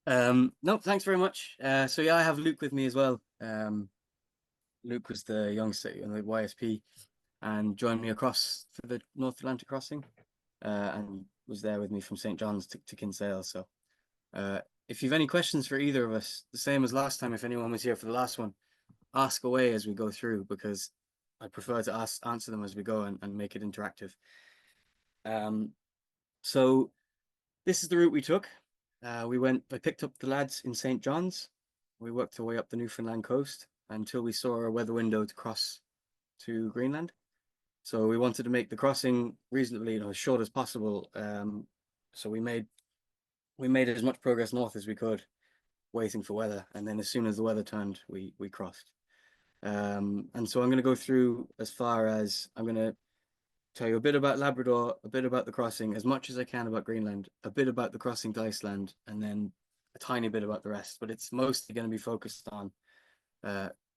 No, thanks very much. So yeah, I have Luke with me as well. Luke was the youngster in the YSP and joined me across for the North Atlantic crossing, and was there with me from St. John's to Kinsale. So if you've any questions for either of us, the same as last time, if anyone was here for the last one, ask away as we go through, because I prefer to answer them as we go and make it interactive. So this is the route we took. I picked up the lads in St. John's. We worked our way up the Newfoundland coast until we saw a weather window to cross to Greenland. So we wanted to make the crossing reasonably, as short as possible. So we made as much progress north as we could, waiting for weather. And then as soon as the weather turned, we crossed. And so I'm going to go through as far as I'm going to tell you a bit about Labrador, a bit about the crossing, as much as I can about Greenland, a bit about the crossing to Iceland, and then a tiny bit about the rest. But it's mostly going to be focused on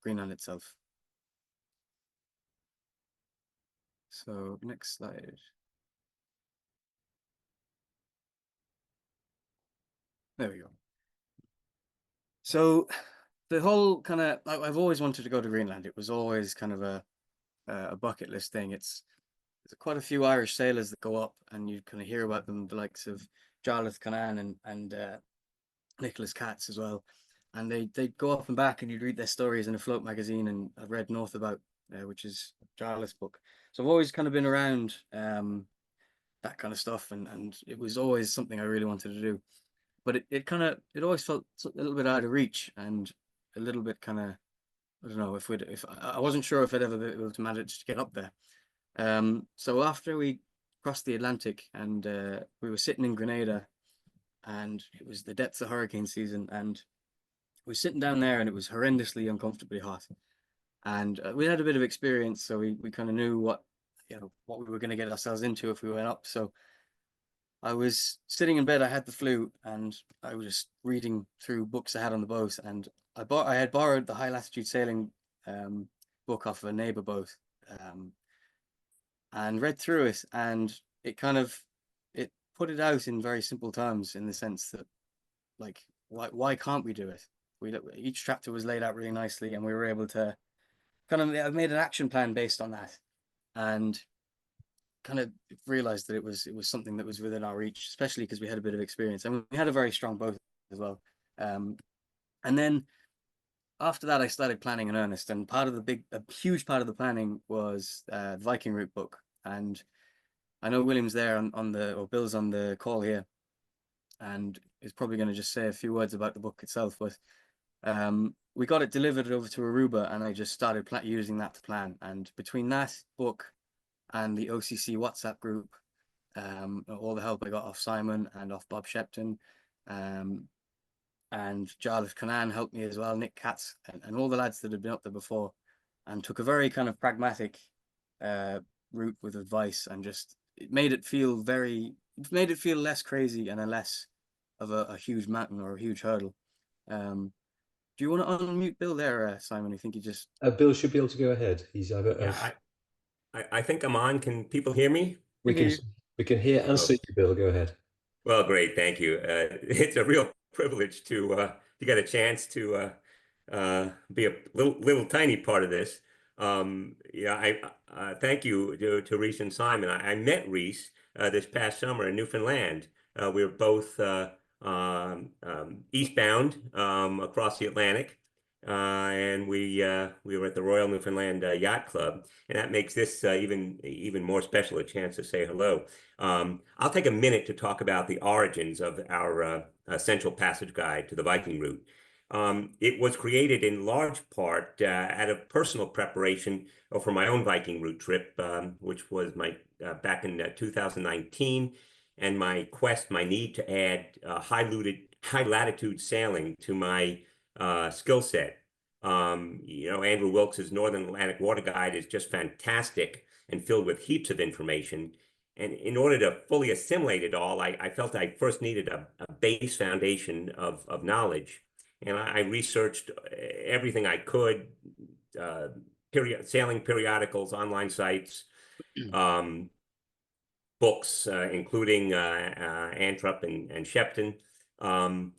Greenland itself. So next slide. There we go. So the whole kind of, I've always wanted to go to Greenland. It was always kind of a bucket list thing. There's quite a few Irish sailors that go up, and you kind of hear about them, the likes of Jarlath Conan and Nicholas Katz as well. And they go up and back, and you'd read their stories in a float magazine, and I've read North About, which is Jarlath's book. So I've always kind of been around that kind of stuff, and it was always something I really wanted to do. But it always felt a little bit out of reach, and a little bit kind of, I don't know, if I wasn't sure if I'd ever be able to manage to get up there. So after we crossed the Atlantic, and we were sitting in Grenada, and it was the depths of hurricane season, and we were sitting down there, and it was horrendously uncomfortably hot. And we had a bit of experience, so we kind of knew what we were going to get ourselves into if we went up. So I was sitting in bed, I had the flu, and I was just reading through books I had on the boat, and I had borrowed the High Latitude Sailing book off of a neighbor boat, and read through it, and it put it out in very simple terms, in the sense that, like, why can't we do it? Each chapter was laid out really nicely, and we were able to I made an action plan based on that, and kind of realized that it was something that was within our reach, especially because we had a bit of experience, and we had a very strong boat as well. And then after that, I started planning in earnest, and a huge part of the planning was the Viking route book. And I know William's there or Bill's on the call here, and is probably going to just say a few words about the book itself. But we got it delivered over to Aruba, and I just started using that to plan. And between that book and the OCC WhatsApp group, all the help I got off Simon and off Bob Shepton, and Jarlath Conan helped me as well, Nick Katz, and all the lads that had been up there before, and took a very kind of pragmatic route with advice, and just made it feel less crazy and less of a huge mountain or a huge hurdle. Do you want to unmute Bill there, Simon? I think you just... Bill should be able to go ahead. He's either... Yeah, I think I'm on. Can people hear me? We can hear and see you, Bill. Go ahead. Well, great. Thank you. It's a real privilege to get a chance to be a little tiny part of this. Yeah, I thank you to Rhys and Simon. I met Rhys this past summer in Newfoundland. We were both eastbound across the Atlantic. And we were at the Royal Newfoundland Yacht Club, and that makes this even more special, a chance to say hello. I'll take a minute to talk about the origins of our Central Passage Guide to the Viking route. It was created in large part out of personal preparation for my own Viking route trip, which was back in 2019, and my need to add high latitude sailing to my skill set. Andrew Wilkes's Northern Atlantic Water Guide is just fantastic and filled with heaps of information. And in order to fully assimilate it all, I felt I first needed a base foundation of knowledge. And I researched everything I could, sailing periodicals, online sites, books, including Anthrop and Shepton, and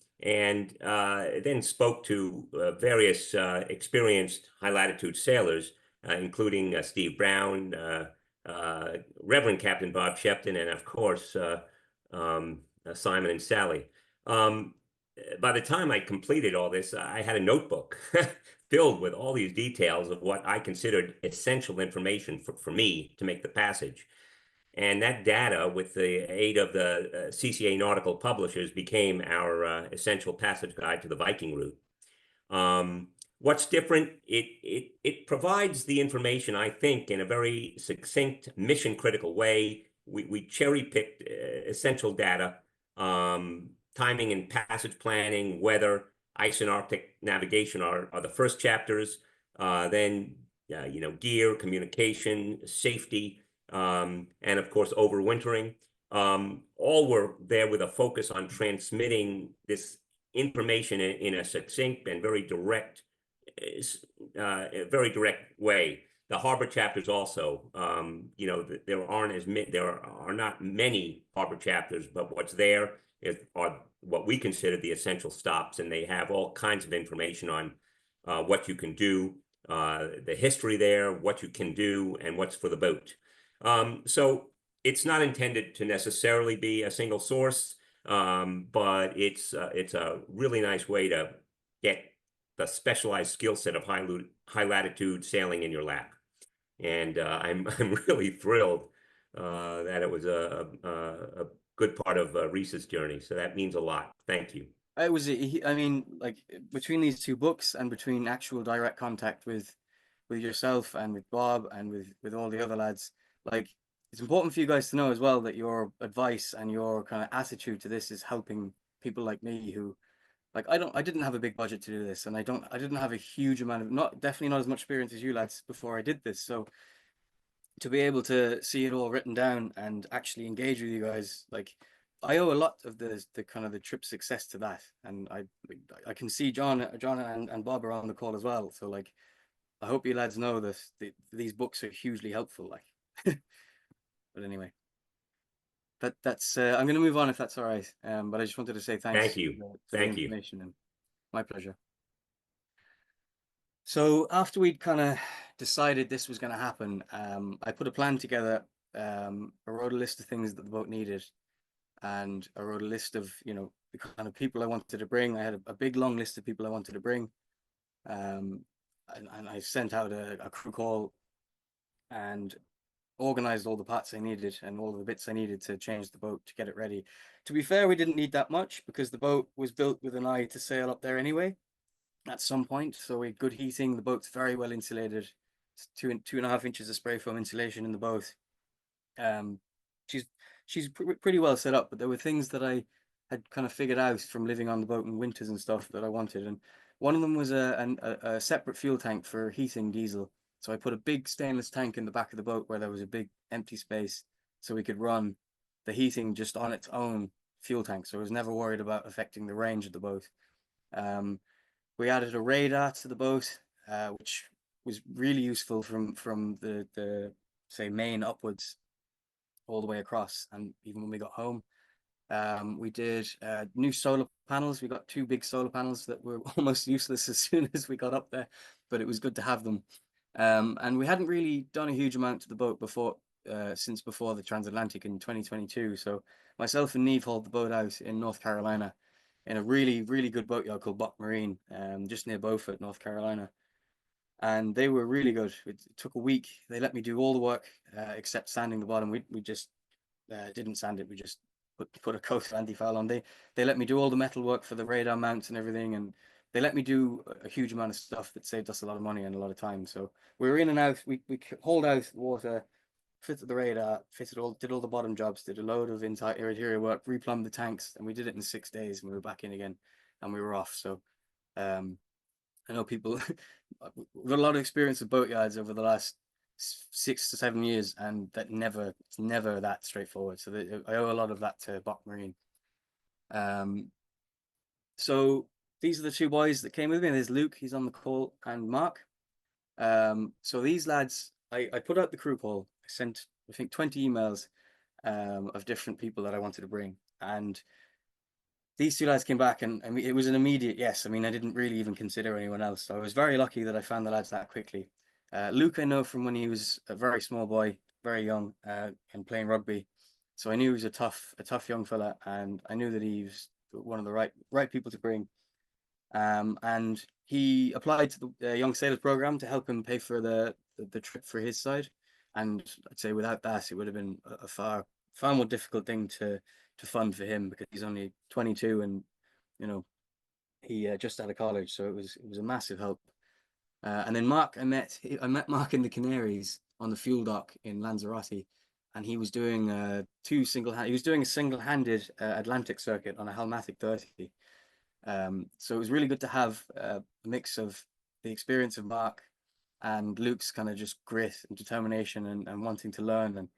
then spoke to various experienced high latitude sailors, including Steve Brown, Reverend Captain Bob Shepton, and of course Simon and Sally. By the time I completed all this, I had a notebook filled with all these details of what I considered essential information for me to make the passage. And that data, with the aid of the CCA nautical publishers, became our essential passage guide to the Viking route. What's different? It provides the information, I think, in a very succinct, mission-critical way. We cherry-picked essential data, timing and passage planning, weather, ice and Arctic navigation are the first chapters. Then, gear, communication, safety, and of course, overwintering. All were there with a focus on transmitting this information in a succinct and very direct way. The harbor chapters also, there are not many harbor chapters, but what's there are what we consider the essential stops, and they have all kinds of information on what you can do, the history there, what you can do, and what's for the boat. So it's not intended to necessarily be a single source, but it's a really nice way to get the specialized skill set of high latitude sailing in your lap. And I'm really thrilled that it was a good part of Rhys's journey. So that means a lot. Thank you. I mean, like, between these two books and between actual direct contact with yourself and with Bob and with all the other lads, like, it's important for you guys to know as well that your advice and your kind of attitude to this is helping people like me who, like, I didn't have a big budget to do this, and I didn't have a huge amount of, definitely not as much experience as you lads before I did this. So to be able to see it all written down and actually engage with you guys, like, I owe a lot of the kind of the trip success to that. And I can see John and Bob are on the call as well. So, like, I hope you lads know that these books are hugely helpful. Like, but anyway, that's I'm going to move on if that's all right. But I just wanted to say thanks. Thank you. For the Thank you. information, and my pleasure. So after we'd kind of decided this was going to happen, I put a plan together. I wrote a list of things that the boat needed, and I wrote a list of, the kind of people I wanted to bring. I had a big long list of people I wanted to bring, and I sent out a crew call and organized all the parts I needed and all the bits I needed to change the boat to get it ready. To be fair, we didn't need that much because the boat was built with an eye to sail up there anyway at some point. So we had good heating. The boat's very well insulated. It's 2.5 inches of spray foam insulation in the boat. She's pretty well set up, but there were things that I had kind of figured out from living on the boat in winters and stuff that I wanted. And one of them was a separate fuel tank for heating diesel. So I put a big stainless tank in the back of the boat where there was a big empty space, so we could run the heating just on its own fuel tank. So I was never worried about affecting the range of the boat. We added a radar to the boat, which was really useful from the say main upwards all the way across, and even when we got home. We did new solar panels. We got 2 big solar panels that were almost useless as soon as we got up there, but it was good to have them. And we hadn't really done a huge amount to the boat since before the transatlantic in 2022. So myself and Niamh hauled the boat out in North Carolina in a really, really good boatyard called Buck Marine, just near Beaufort, North Carolina. And they were really good. It took a week. They let me do all the work except sanding the bottom. We just didn't sand it. We just put a coat of anti-foul on. They let me do all the metal work for the radar mounts and everything, and they let me do a huge amount of stuff that saved us a lot of money and a lot of time. So we were in and out. We hauled out water, fitted the radar, did all the bottom jobs, did a load of interior work, replumbed the tanks, and we did it in 6 days. And we were back in again, and we were off. So I know people we've got a lot of experience with boatyards over the last 6 to 7 years, and it's never that straightforward. So I owe a lot of that to Buck Marine. So these are the 2 boys that came with me. There's Luke, he's on the call, and Mark. So these lads, I put out the crew call. I sent, I think, 20 emails of different people that I wanted to bring, and these two lads came back, and it was an immediate yes. I mean, I didn't really even consider anyone else. So I was very lucky that I found the lads that quickly. Luke, I know from when he was a very small boy, very young, and playing rugby. So I knew he was a tough young fella, and I knew that he was one of the right people to bring. And he applied to the Young Sailors program to help him pay for the trip for his side. And I'd say without that, it would have been a far more difficult thing to fund for him, because he's only 22, and you know he just out of college, so it was a massive help. And then Mark, I met Mark in the Canaries on the fuel dock in Lanzarote, and he was doing he was doing a single-handed Atlantic circuit on a Halmatic 30. So it was really good to have a mix of the experience of Mark and Luke's kind of just grit and determination, and wanting to learn. And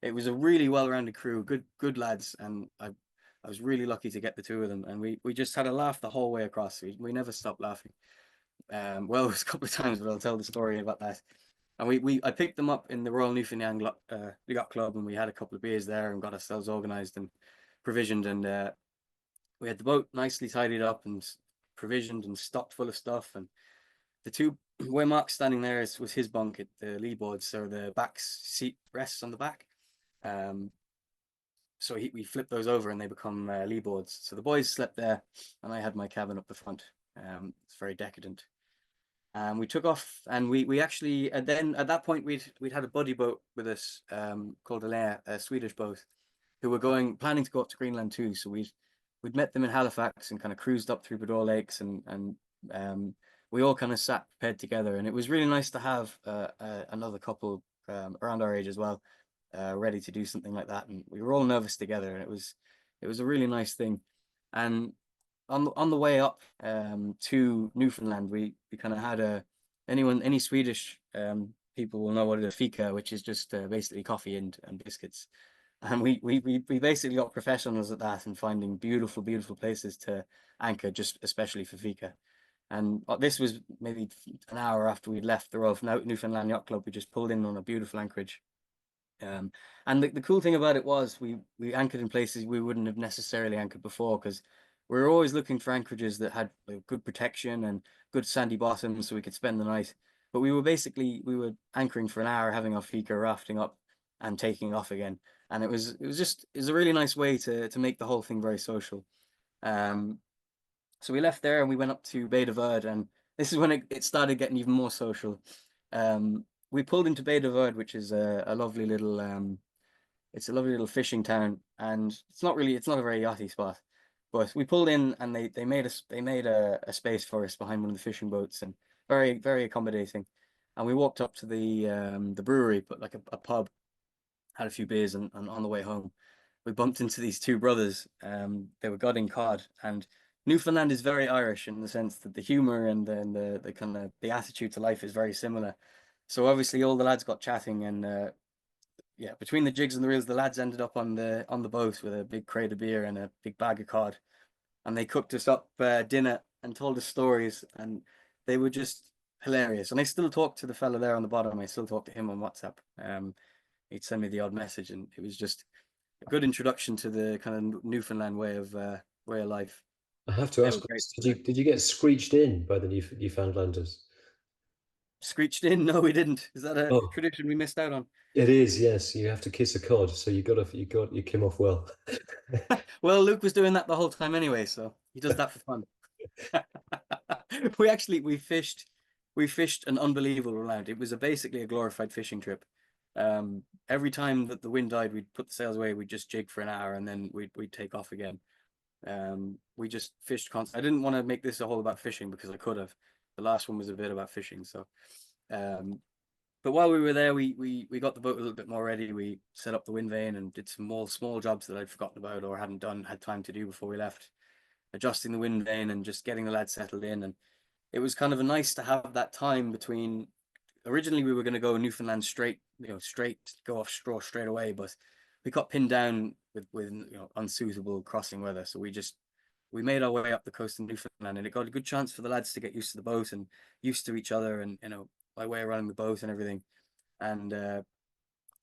it was a really well-rounded crew, good lads, and I was really lucky to get the two of them, and we just had a laugh the whole way across. We never stopped laughing. Well, it was a couple of times, but I'll tell the story about that. And I picked them up in the Royal Newfoundland Yacht Club, and we had a couple of beers there and got ourselves organised and provisioned, and we had the boat nicely tidied up and provisioned and stocked full of stuff. And the two where Mark's standing there was his bunk at the lee board, so the back seat rests on the back. So we flipped those over and they become lee boards. So the boys slept there, and I had my cabin up the front. It's very decadent. We took off, and we actually, and then at that point we'd had a buddy boat with us, called a Swedish boat, who were planning to go up to Greenland too. So we'd met them in Halifax and kind of cruised up through Bedore Lakes, and we all kind of sat prepared together, and it was really nice to have another couple around our age as well, ready to do something like that. And we were all nervous together, and it was a really nice thing. And on the way up to Newfoundland, we kind of had any Swedish people will know what it is, fika, which is just basically coffee and biscuits. And we basically got professionals at that, and finding beautiful places to anchor, just especially for fika. And this was maybe an hour after we'd left the Royal Newfoundland Yacht Club. We just pulled in on a beautiful anchorage. And the cool thing about it was we anchored in places we wouldn't have necessarily anchored before, because we were always looking for anchorages that had good protection and good sandy bottoms so we could spend the night. But we were anchoring for an hour, having our fika, rafting up, and taking off again. And it was a really nice way to make the whole thing very social. So we left there and we went up to Bay de Verde, and this is when it started getting even more social. We pulled into Bay de Verde, which is a lovely little it's a lovely little fishing town, and it's not a very yachty spot. But we pulled in, and they made a space for us behind one of the fishing boats, and very, very accommodating. And we walked up to the brewery, but like a pub, had a few beers, and on the way home, we bumped into these two brothers. They were gutting cod, and Newfoundland is very Irish in the sense that the humor and the kind of the attitude to life is very similar. So obviously all the lads got chatting, and yeah, between the jigs and the reels, the lads ended up on the boat with a big crate of beer and a big bag of cod, and they cooked us up dinner and told us stories, and they were just hilarious. And I still talk to the fella there on the bottom. I still talk to him on WhatsApp. He'd send me the odd message, and it was just a good introduction to the kind of Newfoundland way of life. I have to They ask, were great. did you get screeched in by the Newfoundlanders? Screeched in? No, we didn't. Is that a Oh, tradition we missed out on? it is, yes. You have to kiss a cod, so you came off well. Well, Luke was doing that the whole time anyway, so he does that for fun. We fished an unbelievable amount. It was basically a glorified fishing trip. Every time that the wind died, we'd put the sails away, we'd just jig for an hour, and then we'd take off again. We just fished constantly. I didn't want to make this a whole about fishing, because I could have. The last one was a bit about fishing, so but while we were there, we got the boat a little bit more ready. We set up the wind vane and did some more small jobs that I'd forgotten about or hadn't had time to do before we left, adjusting the wind vane and just getting the lads settled in. And it was kind of a nice to have that time between. Originally, we were going to go Newfoundland straight go off straw straight away, but we got pinned down with unsuitable crossing weather. So we made our way up the coast of Newfoundland, and it got a good chance for the lads to get used to the boat and used to each other, and my way around the boat and everything. And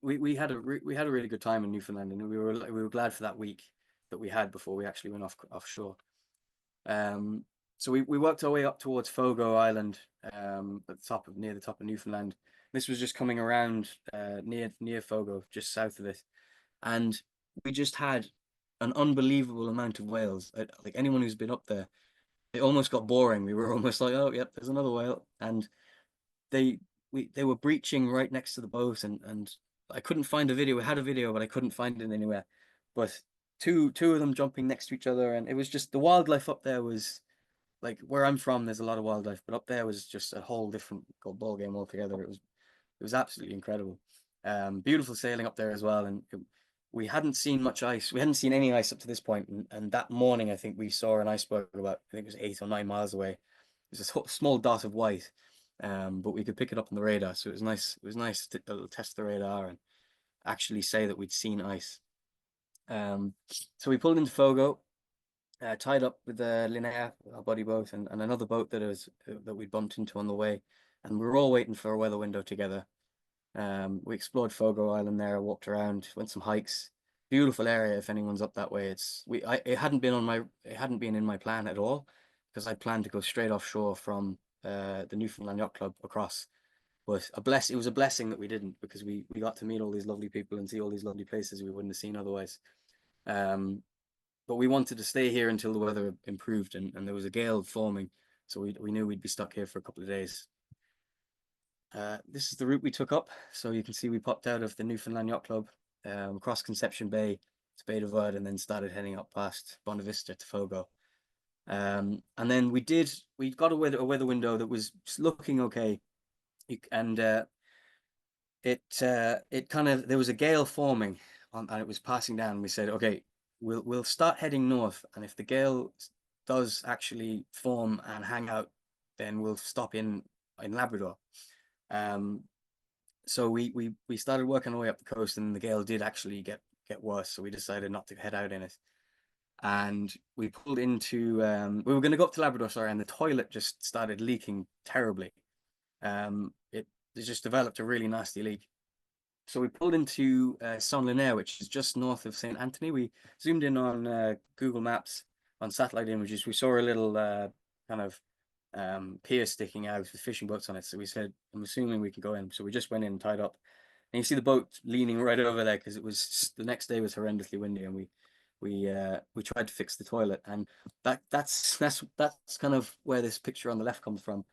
we had a really good time in Newfoundland, and we were glad for that week. that we had before we actually went offshore. So we worked our way up towards Fogo Island, near the top of Newfoundland. This was just coming around near Fogo, just south of it, and we just had an unbelievable amount of whales. Like anyone who's been up there, it almost got boring. We were almost like, oh, yep, there's another whale, and they were breaching right next to the boat, and I couldn't find a video. We had a video, but I couldn't find it anywhere. But two of them jumping next to each other, and it was just the wildlife up there was like where I'm from. There's a lot of wildlife, but up there was just a whole different ball game altogether. It was absolutely incredible. Beautiful sailing up there as well, and we hadn't seen much ice. We hadn't seen any ice up to this point, and that morning I think we saw an iceberg about, I think it was 8 or 9 miles away. It was a small dot of white, but we could pick it up on the radar, so it was nice. It was nice to test the radar and actually say that we'd seen ice. So we pulled into Fogo, tied up with Linnea, our buddy boat, and another boat that we'd bumped into on the way, and we were all waiting for a weather window together. We explored Fogo Island there, walked around, went some hikes. Beautiful area if anyone's up that way. It hadn't been in my plan at all, because I planned to go straight offshore from the Newfoundland Yacht Club across. But it was a blessing that we didn't, because we got to meet all these lovely people and see all these lovely places we wouldn't have seen otherwise. But we wanted to stay here until the weather improved, and there was a gale forming, so we knew we'd be stuck here for a couple of days. This is the route we took up. So you can see we popped out of the Newfoundland Yacht Club, across Conception Bay to Bay de Verde, and then started heading up past Bonavista to Fogo. And then we got a weather window that was looking okay, and it kind of, there was a gale forming and it was passing down. We said, okay, we'll start heading north, and if the gale does actually form and hang out, then we'll stop in Labrador. So we started working our way up the coast, and the gale did actually get worse, so we decided not to head out in it. And we pulled into we were going to go up to Labrador, sorry, and the toilet just started leaking terribly. It just developed a really nasty leak. So we pulled into Saint-Lunaire, which is just north of St. Anthony. We zoomed in on Google Maps, on satellite images. We saw a little kind of pier sticking out with fishing boats on it. So we said, I'm assuming we can go in. So we just went in and tied up. And you see the boat leaning right over there, because the next day was horrendously windy, and we tried to fix the toilet. And that's kind of where this picture on the left comes from.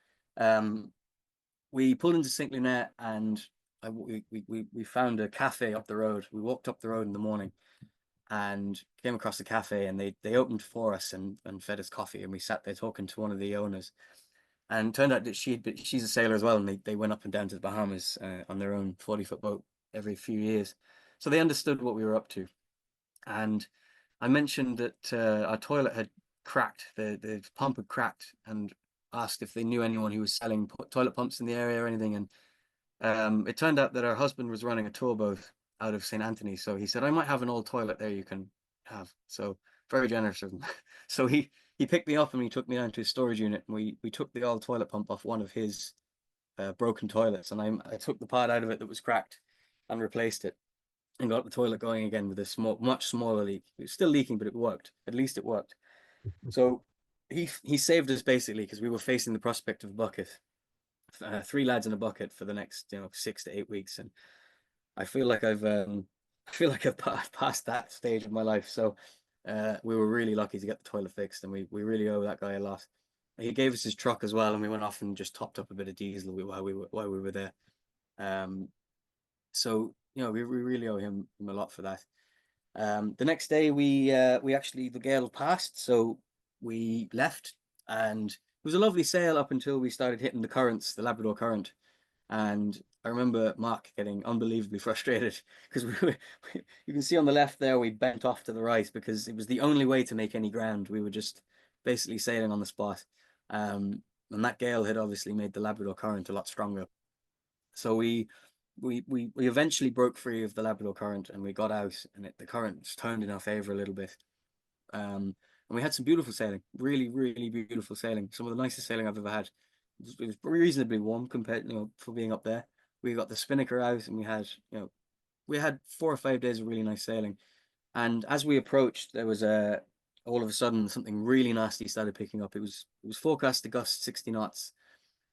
We pulled into St. Lunaire, and we found a cafe up the road. We walked up the road in the morning and came across a cafe, and they opened for us and fed us coffee, and we sat there talking to one of the owners. And it turned out that she's a sailor as well, and they went up and down to the Bahamas on their own 40-foot boat every few years. So they understood what we were up to. And I mentioned that our toilet had cracked, the pump had cracked, and asked if they knew anyone who was selling toilet pumps in the area or anything. And it turned out that our husband was running a tour boat out of St. Anthony. So he said, I might have an old toilet there you can have. So very generous of him. So he picked me up and he took me down to his storage unit, and we took the old toilet pump off one of his broken toilets, and I took the part out of it that was cracked and replaced it, and got the toilet going again with a much smaller leak. It was still leaking, but it worked. At least it worked. So he saved us basically, because we were facing the prospect of a bucket, 3 lads in a bucket for the next 6 to 8 weeks, and I feel like I've passed that stage of my life. So we were really lucky to get the toilet fixed, and we really owe that guy a lot. He gave us his truck as well, and we went off and just topped up a bit of diesel while we were there. So we really owe him a lot for that. The next day we actually, the gale passed, so we left, and it was a lovely sail up until we started hitting the currents, the Labrador current. And I remember Mark getting unbelievably frustrated, because you can see on the left there, we bent off to the right, because it was the only way to make any ground. We were just basically sailing on the spot. And that gale had obviously made the Labrador current a lot stronger. So we eventually broke free of the Labrador current, and we got out, and the current turned in our favor a little bit. And we had some beautiful sailing, really, really beautiful sailing. Some of the nicest sailing I've ever had. It was reasonably warm compared, for being up there. We got the spinnaker out, and we had 4 or 5 days of really nice sailing. And as we approached, there was all of a sudden something really nasty started picking up. It was forecast to gust 60 knots.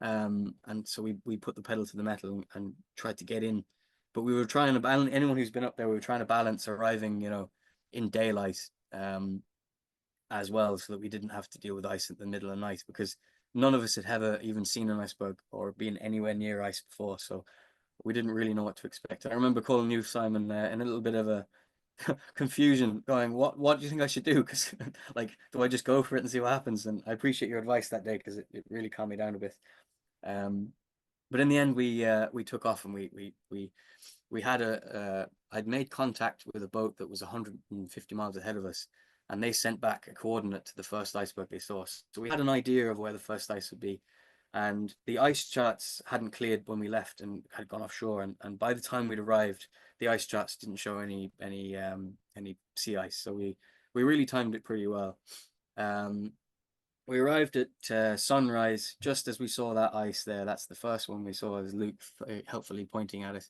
And so we put the pedal to the metal and tried to get in. But we were trying to balance, anyone who's been up there, we were trying to balance arriving, you know, in daylight as well, so that we didn't have to deal with ice at the middle of the night, because none of us had ever even seen an iceberg or been anywhere near ice before. So we didn't really know what to expect. I remember calling you, Simon, in a little bit of a confusion, going, what do you think I should do? Because like, do I just go for it and see what happens? And I appreciate your advice that day, because it really calmed me down a bit. But in the end, we took off, and we had I'd made contact with a boat that was 150 miles ahead of us, and they sent back a coordinate to the first iceberg they saw. So we had an idea of where the first ice would be, and the ice charts hadn't cleared when we left and had gone offshore. And by the time we'd arrived, the ice charts didn't show any sea ice. So we really timed it pretty well. We arrived at sunrise just as we saw that ice there. That's the first one we saw, as Luke helpfully pointing at it.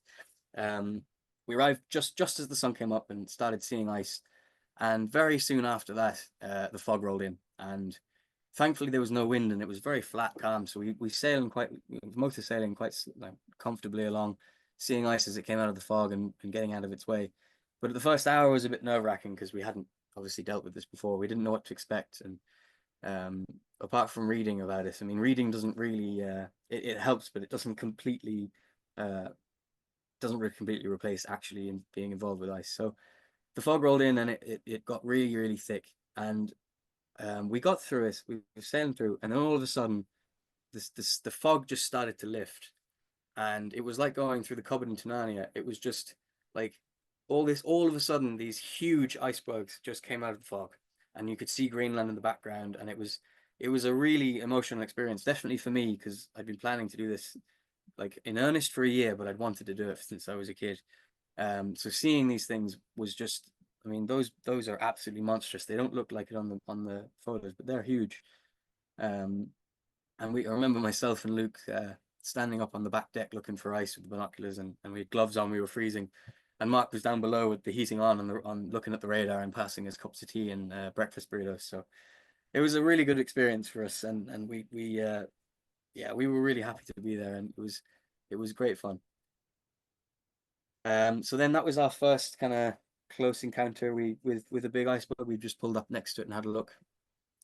We arrived just as the sun came up and started seeing ice. And very soon after that, the fog rolled in. And thankfully there was no wind, and it was very flat, calm. So we sailed quite, motor sailing quite comfortably along, seeing ice as it came out of the fog and getting out of its way. But the first hour was a bit nerve-wracking, because we hadn't obviously dealt with this before. We didn't know what to expect. And apart from reading about it, I mean, reading doesn't really it helps, but it doesn't really completely replace actually in being involved with ice. So the fog rolled in, and it got really thick, and we got through it. We were sailing through, and then all of a sudden the fog just started to lift, and it was like going through the cupboard into Narnia. It was just like all of a sudden these huge icebergs just came out of the fog, and you could see Greenland in the background. And it was a really emotional experience, definitely for me, because I'd been planning to do this like in earnest for a year, but I'd wanted to do it since I was a kid. So seeing these things was just, I mean, those are absolutely monstrous. They don't look like it on the photos, but they're huge. And I remember myself and Luke standing up on the back deck looking for ice with the binoculars, and we had gloves on. We were freezing, and Mark was down below with the heating on and on looking at the radar and passing us cups of tea and breakfast burritos. So it was a really good experience for us, and we were really happy to be there, and it was great fun. So then that was our first kind of close encounter with a big iceberg. We just pulled up next to it and had a look.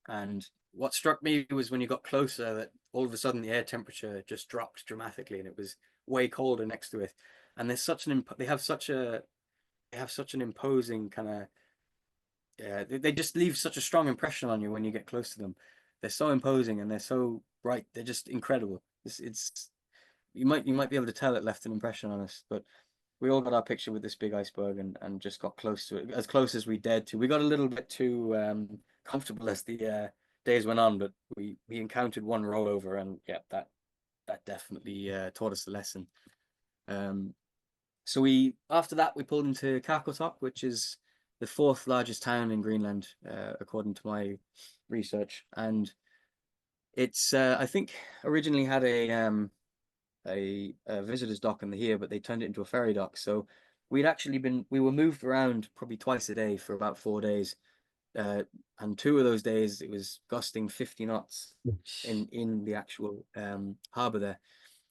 And what struck me was when you got closer, that all of a sudden the air temperature just dropped dramatically, and it was way colder next to it. And there's such an they have such an imposing kind of they just leave such a strong impression on you when you get close to them. They're so imposing, and they're so bright. They're just incredible. It's you might be able to tell it left an impression on us. But we all got our picture with this big iceberg, and just got close to it, as close as we dared to. We got a little bit too comfortable as the days went on, but we encountered one rollover, and yeah, that definitely taught us a lesson. So after that we pulled into Qaqortoq, which is the fourth largest town in Greenland, according to my research. And it's I think originally had a visitor's dock in the here, but they turned it into a ferry dock. So we were moved around probably twice a day for about 4 days. And 2 of those days it was gusting 50 knots in the actual harbor there,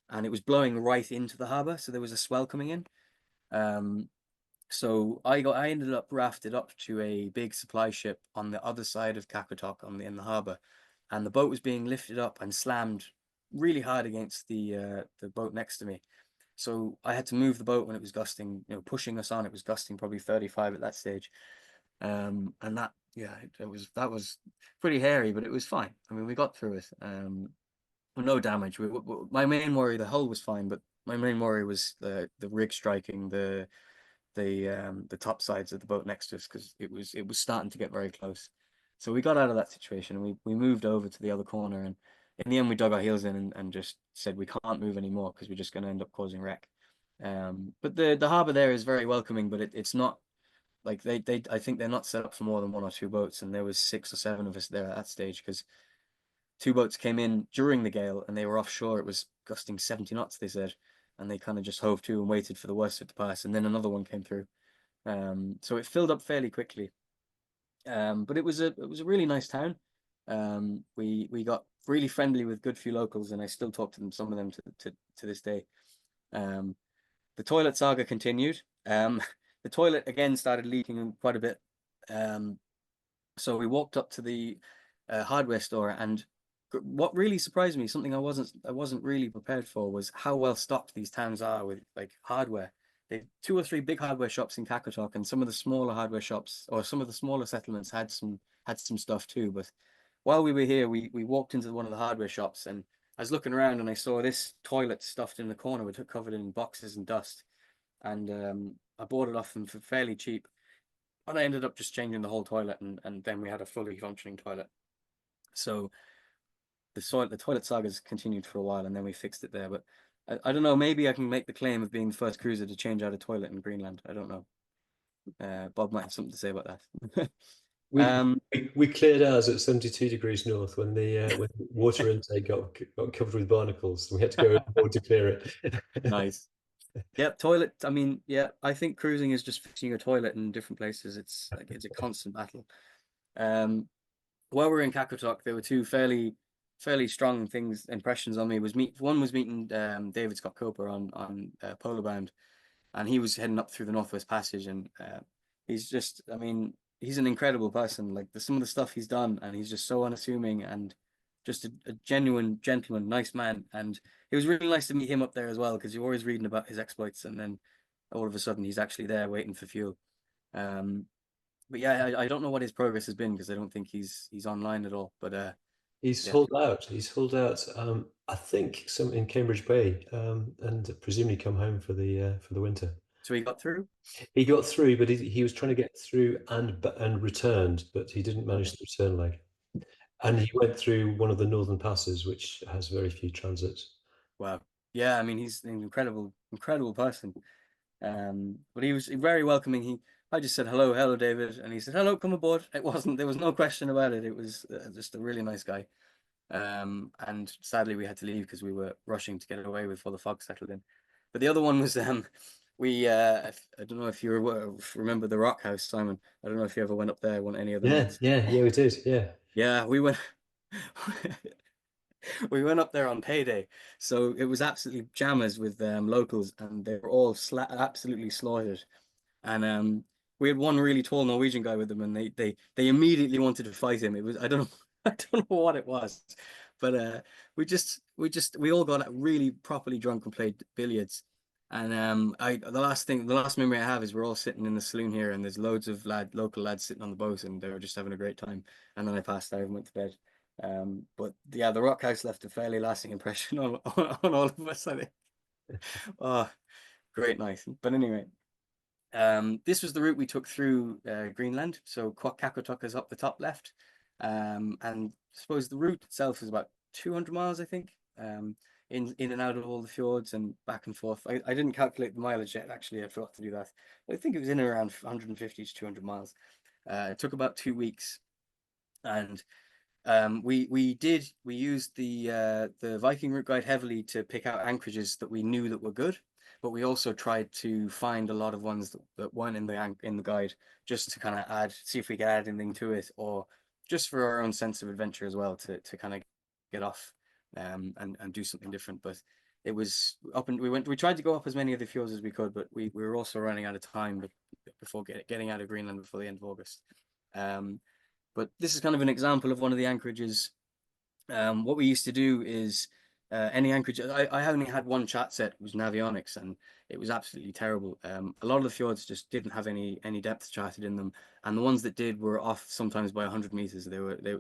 and it was blowing right into the harbor, so there was a swell coming in. So I ended up rafted up to a big supply ship on the other side of Qaqortoq in the harbor, and the boat was being lifted up and slammed really hard against the boat next to me. So I had to move the boat when it was gusting, pushing us on. It was gusting probably 35 at that stage. And that was pretty hairy, but it was fine. I mean, we got through it. No damage. My main worry, the hull was fine, but my main worry was the rig striking the top sides of the boat next to us, because it was starting to get very close. So we got out of that situation, and we moved over to the other corner, and in the end we dug our heels in and just said we can't move anymore, because we're just going to end up causing wreck. But the harbor there is very welcoming, but it's not like I think they're not set up for more than 1 or 2 boats, and there was 6 or 7 of us there at that stage, because 2 boats came in during the gale and they were offshore. It was gusting 70 knots, they said, and they kind of just hove to and waited for the worst of it to pass, and then another one came through. So it filled up fairly quickly. But it was a really nice town. We got really friendly with good few locals, and I still talk to them, some of them to this day. The toilet saga continued. The toilet again started leaking quite a bit. So we walked up to the hardware store, and what really surprised me, something I wasn't really prepared for, was how well stocked these towns are with like hardware. They 2 or 3 big hardware shops in Kakotok, and some of the smaller hardware shops or some of the smaller settlements had some stuff too. But while we were here, we walked into one of the hardware shops, and I was looking around and I saw this toilet stuffed in the corner, with it covered in boxes and dust. And I bought it off them for fairly cheap. And I ended up just changing the whole toilet, and then we had a fully functioning toilet. So the toilet saga's continued for a while, and then we fixed it there. But I don't know, maybe I can make the claim of being the first cruiser to change out a toilet in Greenland. I don't know. Bob might have something to say about that. We cleared ours at 72 degrees north when the water intake got covered with barnacles. We had to go overboard to clear it. Nice. Yep, toilet. I mean, yeah, I think cruising is just fixing your toilet in different places. It's like it's a constant battle. While we were in Kakotok, there were 2 fairly strong impressions on me. One was meeting David Scott Coper on Polar Bound, and he was heading up through the Northwest Passage, and he's just, I mean, he's an incredible person. Like some of the stuff he's done, and he's just so unassuming and just a genuine gentleman, nice man. And it was really nice to meet him up there as well, because you're always reading about his exploits, and then all of a sudden he's actually there waiting for fuel. But yeah, I don't know what his progress has been, because I don't think he's online at all. But He's yeah. hauled out. He's hauled out. I think some in Cambridge Bay, and presumably come home for the winter. So he got through. He got through, but he was trying to get through and returned, but he didn't manage the return leg. And he went through one of the northern passes, which has very few transits. Wow. Yeah, I mean, he's an incredible person. But he was very welcoming. I just said hello, David, and he said hello, come aboard. There was no question about it. It was just a really nice guy. And sadly we had to leave because we were rushing to get away before the fog settled in. But the other one was we I don't know if you remember the Rock House, Simon. I don't know if you ever went up there any other nights. Yeah, we did. Yeah, we went. We went up there on payday, so it was absolutely jammers with locals, and they were all absolutely slaughtered. And we had one really tall Norwegian guy with them, and they immediately wanted to fight him. It was, I don't know I don't know what it was, but we all got really properly drunk and played billiards. And the last memory I have is we're all sitting in the saloon here, and there's loads of local lads sitting on the boat, and they were just having a great time. And then I passed out and went to bed. But yeah, the Rock House left a fairly lasting impression on all of us, I think. Oh, great night. But anyway, this was the route we took through Greenland. So Kakotok is up the top left. And I suppose the route itself is about 200 miles, I think, in and out of all the fjords and back and forth. I didn't calculate the mileage yet, actually. I forgot to do that. I think it was in around 150 to 200 miles. It took about 2 weeks. And we used the Viking route guide heavily to pick out anchorages that we knew that were good, but we also tried to find a lot of ones that weren't in the guide, just to kind of see if we could add anything to it, or just for our own sense of adventure as well, to kind of get off and do something different. But it was up, and we tried to go up as many of the fjords as we could, but we were also running out of time before getting out of Greenland before the end of August. But this is kind of an example of one of the anchorages. What we used to do is any anchorage. I only had one chat set, it was Navionics, and it was absolutely terrible. A lot of the fjords just didn't have any depth charted in them, and the ones that did were off sometimes by 100 meters.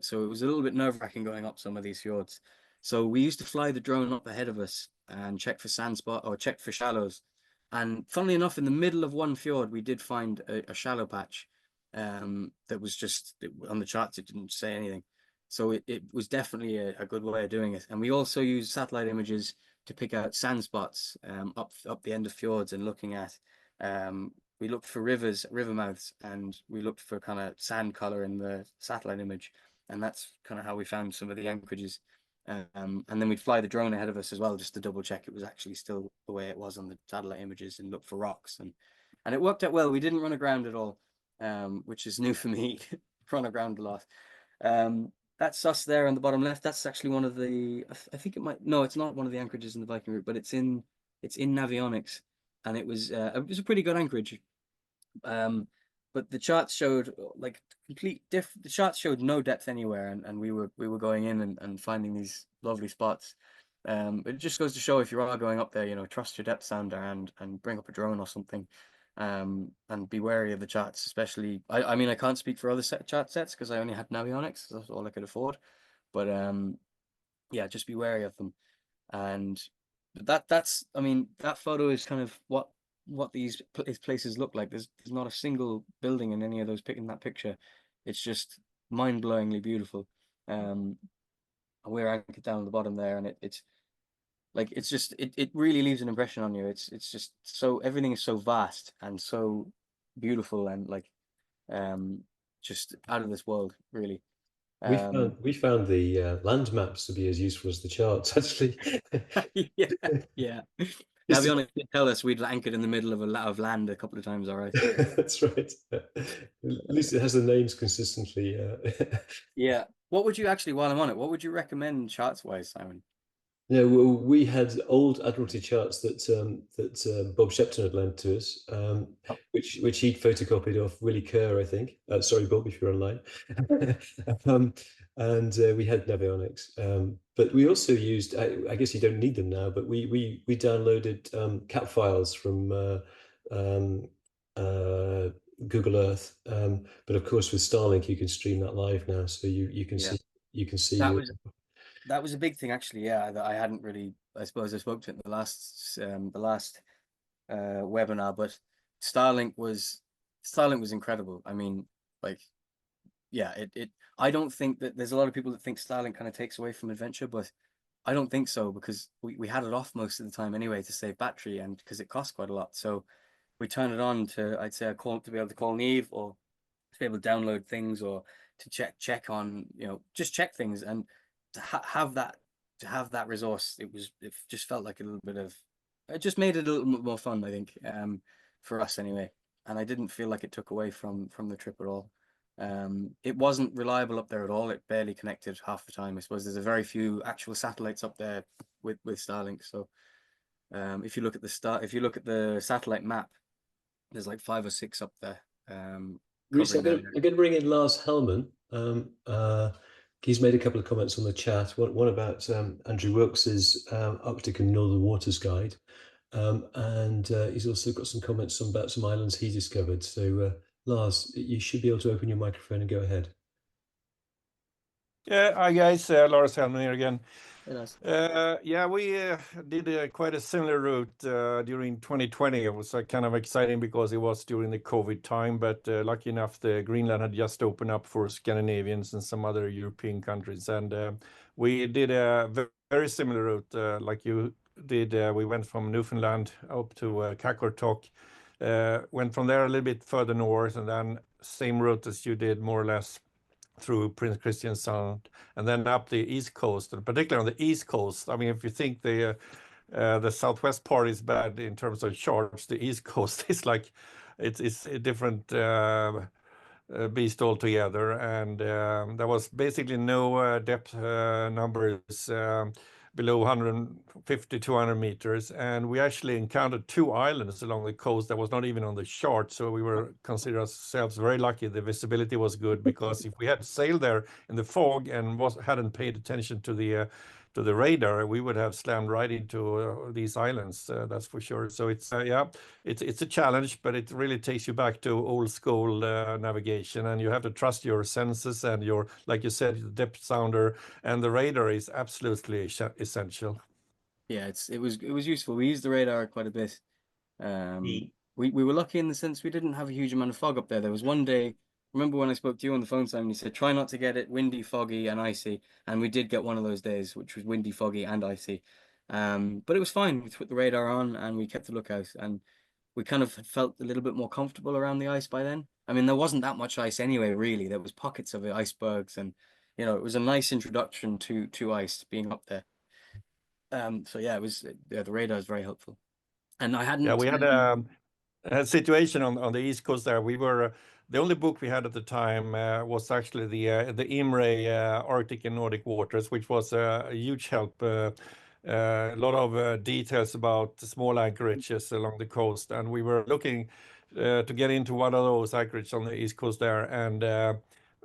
So it was a little bit nerve-wracking going up some of these fjords. So we used to fly the drone up ahead of us and check for or check for shallows. And funnily enough, in the middle of one fjord, we did find a shallow patch that was just on the charts. It didn't say anything, so it was definitely a good way of doing it. And we also used satellite images to pick out sand spots up the end of fjords, and looking at we looked for river mouths, and we looked for kind of sand color in the satellite image, and that's kind of how we found some of the anchorages. And then we'd fly the drone ahead of us as well, just to double check it was actually still the way it was on the satellite images, and look for rocks. And and it worked out well. We didn't run aground at all, which is new for me. Run aground a lot. That's us there on the bottom left. That's actually one of the, I think it might, no, it's not one of the anchorages in the Viking route, but it's in Navionics, and it was a pretty good anchorage. But the charts showed like the charts showed no depth anywhere, and we were going in and finding these lovely spots. It just goes to show, if you are going up there, you know, trust your depth sounder and bring up a drone or something, and be wary of the charts, especially. I mean, I can't speak for other chart sets because I only had Navionics, so that's all I could afford. But yeah, just be wary of them. And that's I mean, that photo is kind of what these places look like. There's not a single building in any of those in that picture. It's just mind-blowingly beautiful. We're anchored down at the bottom there, and it's like, it's just, it really leaves an impression on you. It's just so, everything is so vast and so beautiful, and like just out of this world, really. We found the land maps to be as useful as the charts, actually. Yeah, yeah. Now, be honest, tell us we'd anchored in the middle of a lot of land a couple of times, all right. That's right. At least it has the names consistently. Yeah. What would you actually, while I'm on it, what would you recommend charts wise, Simon? Yeah, well, we had old Admiralty charts that Bob Shepton had lent to us, which he'd photocopied off Willie Kerr, I think. Sorry, Bob, if you're online. And we had Navionics, but we also used. I guess you don't need them now, but we downloaded cat files from Google Earth. But of course, with Starlink, you can stream that live now, so you can see That was a big thing, actually. Yeah, that I hadn't really. I suppose I spoke to it in the last webinar, but Starlink was incredible. I mean, like, yeah, it. I don't think that there's a lot of people that think Starlink kind of takes away from adventure, but I don't think so, because we had it off most of the time anyway to save battery, and because it costs quite a lot. So we turned it on to, I'd say, to be able to call Niamh, or to be able to download things, or to check on, you know, just check things, and to have that resource. It just felt like a little bit of, it just made it a little bit more fun, I think, for us anyway. And I didn't feel like it took away from the trip at all. It wasn't reliable up there at all. It barely connected half the time. I suppose there's a very few actual satellites up there with Starlink. So if you look at the satellite map, there's like 5 or 6 up there. Rhys, I'm going to bring in Lars Hellman. He's made a couple of comments on the chat. One about Andrew Wilkes's Arctic and Northern Waters guide, and he's also got some comments about some islands he discovered. So, Lars, you should be able to open your microphone and go ahead. Yeah, hi guys, Lars Hellman here again. Hey, Lars. Yeah, we did quite a similar route during 2020. It was kind of exciting because it was during the COVID time, but lucky enough, the Greenland had just opened up for Scandinavians and some other European countries, and we did a very similar route like you did. We went from Newfoundland up to Qaqortoq, went from there a little bit further north, and then same route as you did, more or less, through Prins Christian Sund, and then up the east coast, and particularly on the east coast. I mean, if you think the southwest part is bad in terms of sharks, the east coast is like it's a different beast altogether, and there was basically no depth numbers below 150, 200 meters, and we actually encountered 2 islands along the coast that was not even on the chart, so we were consider ourselves very lucky. The visibility was good, because if we had sailed there in the fog and hadn't paid attention to the radar, we would have slammed right into these islands, that's for sure. So it's it's a challenge, but it really takes you back to old school navigation, and you have to trust your senses and your, like you said, the depth sounder and the radar is absolutely essential. Yeah, it was useful. We used the radar quite a bit. We were lucky in the sense we didn't have a huge amount of fog up there. There was one day, remember when I spoke to you on the phone, Simon, you said try not to get it windy, foggy, and icy, and we did get one of those days, which was windy, foggy, and icy. But it was fine. We put the radar on and we kept the lookout, and we kind of felt a little bit more comfortable around the ice by then. I mean, there wasn't that much ice anyway, really. There was pockets of icebergs, and you know, it was a nice introduction to ice being up there. So yeah, the radar is very helpful. And I hadn't. Yeah, we had situation on the East Coast there. We were the only book we had at the time was actually the Imre Arctic and Nordic Waters, which was a huge help. A lot of details about the small anchorages along the coast, and we were looking to get into one of those anchorages on the East Coast there, and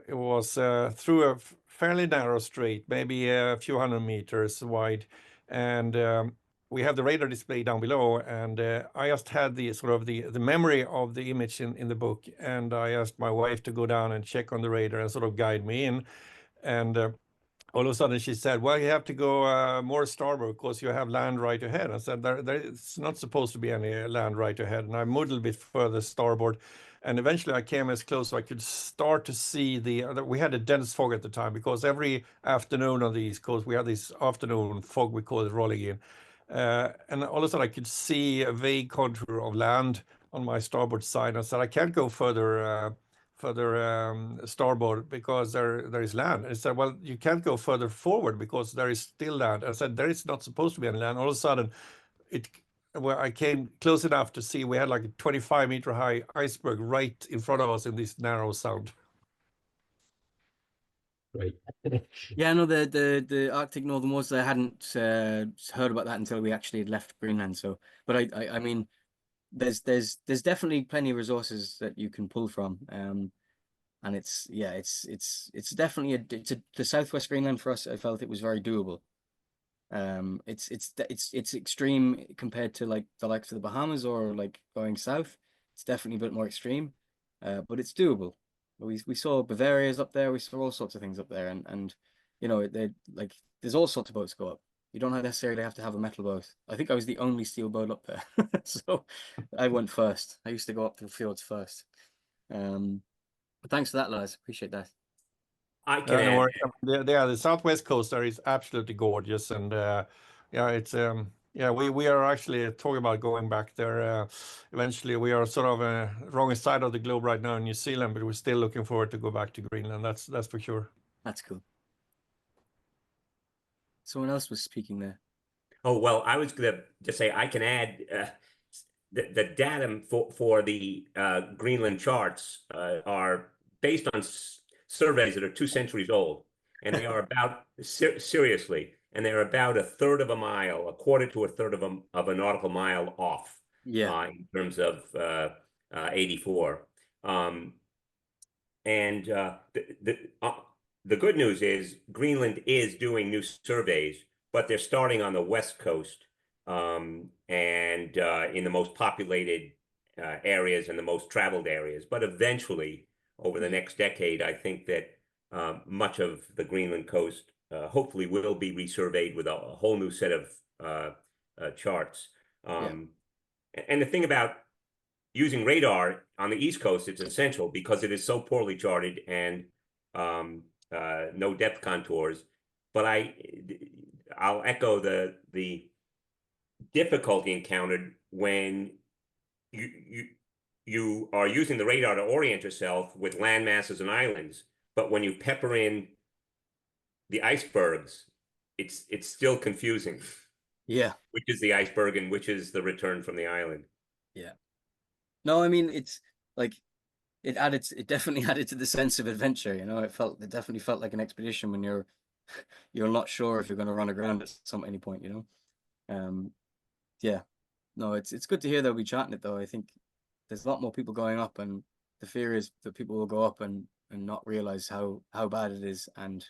it was through a fairly narrow strait, maybe a few hundred meters wide, and we have the radar display down below, and I just had the sort of the memory of the image in the book, and I asked my wife to go down and check on the radar and sort of guide me in, and all of a sudden she said, well, you have to go more starboard because you have land right ahead. I said, it's not supposed to be any land right ahead, and I moved a little bit further starboard, and eventually I came as close so I could start to see we had a dense fog at the time, because every afternoon on the East Coast we had this afternoon fog, we call it, rolling in. And all of a sudden I could see a vague contour of land on my starboard side. I said, I can't go further starboard because there is land. And I said, well, you can't go further forward because there is still land. I said, there is not supposed to be any land. All of a sudden, I came close enough to see we had like a 25-meter high iceberg right in front of us in this narrow sound. Great. Yeah, no, the Arctic Northern Waters, I hadn't heard about that until we actually had left Greenland. So, but I mean, there's definitely plenty of resources that you can pull from, and it's definitely the Southwest Greenland for us. I felt it was very doable. It's extreme compared to like the likes of the Bahamas or like going south. It's definitely a bit more extreme, but it's doable. We saw Bavaria's up there. We saw all sorts of things up there, and you know, there's all sorts of boats go up. You don't necessarily have to have a metal boat. I think I was the only steel boat up there, so I went first. I used to go up to the fjords first. But thanks for that, lads. Appreciate that. I can add. The Southwest coast there is absolutely gorgeous, and yeah, it's we are actually talking about going back there eventually. We are sort of wrong side of the globe right now in New Zealand, but we're still looking forward to go back to Greenland. That's for sure. That's cool. Someone else was speaking there. Oh, well, I was going to just say I can add the datum for the Greenland charts are based on surveys that are 2 centuries old, and they are about seriously, and they're about a third of a mile, a quarter to a third of a nautical mile off. Yeah. In terms of 84. And the good news is Greenland is doing new surveys, but they're starting on the West Coast and in the most populated areas and the most traveled areas. But eventually, over the next decade, I think that much of the Greenland coast hopefully will be resurveyed with a whole new set of charts. And the thing about using radar on the East Coast, it's essential because it is so poorly charted and no depth contours. But I'll echo the difficulty encountered when you are using the radar to orient yourself with land masses and islands. But when you pepper in the icebergs, it's still confusing. Yeah. Which is the iceberg and which is the return from the island. Yeah. No, I mean, it's like it definitely added to the sense of adventure, you know. It definitely felt like an expedition when you're not sure if you're going to run aground at any point, you know. Yeah. No, it's good to hear they'll be charting it though. I think there's a lot more people going up, and the fear is that people will go up and not realize how bad it is. And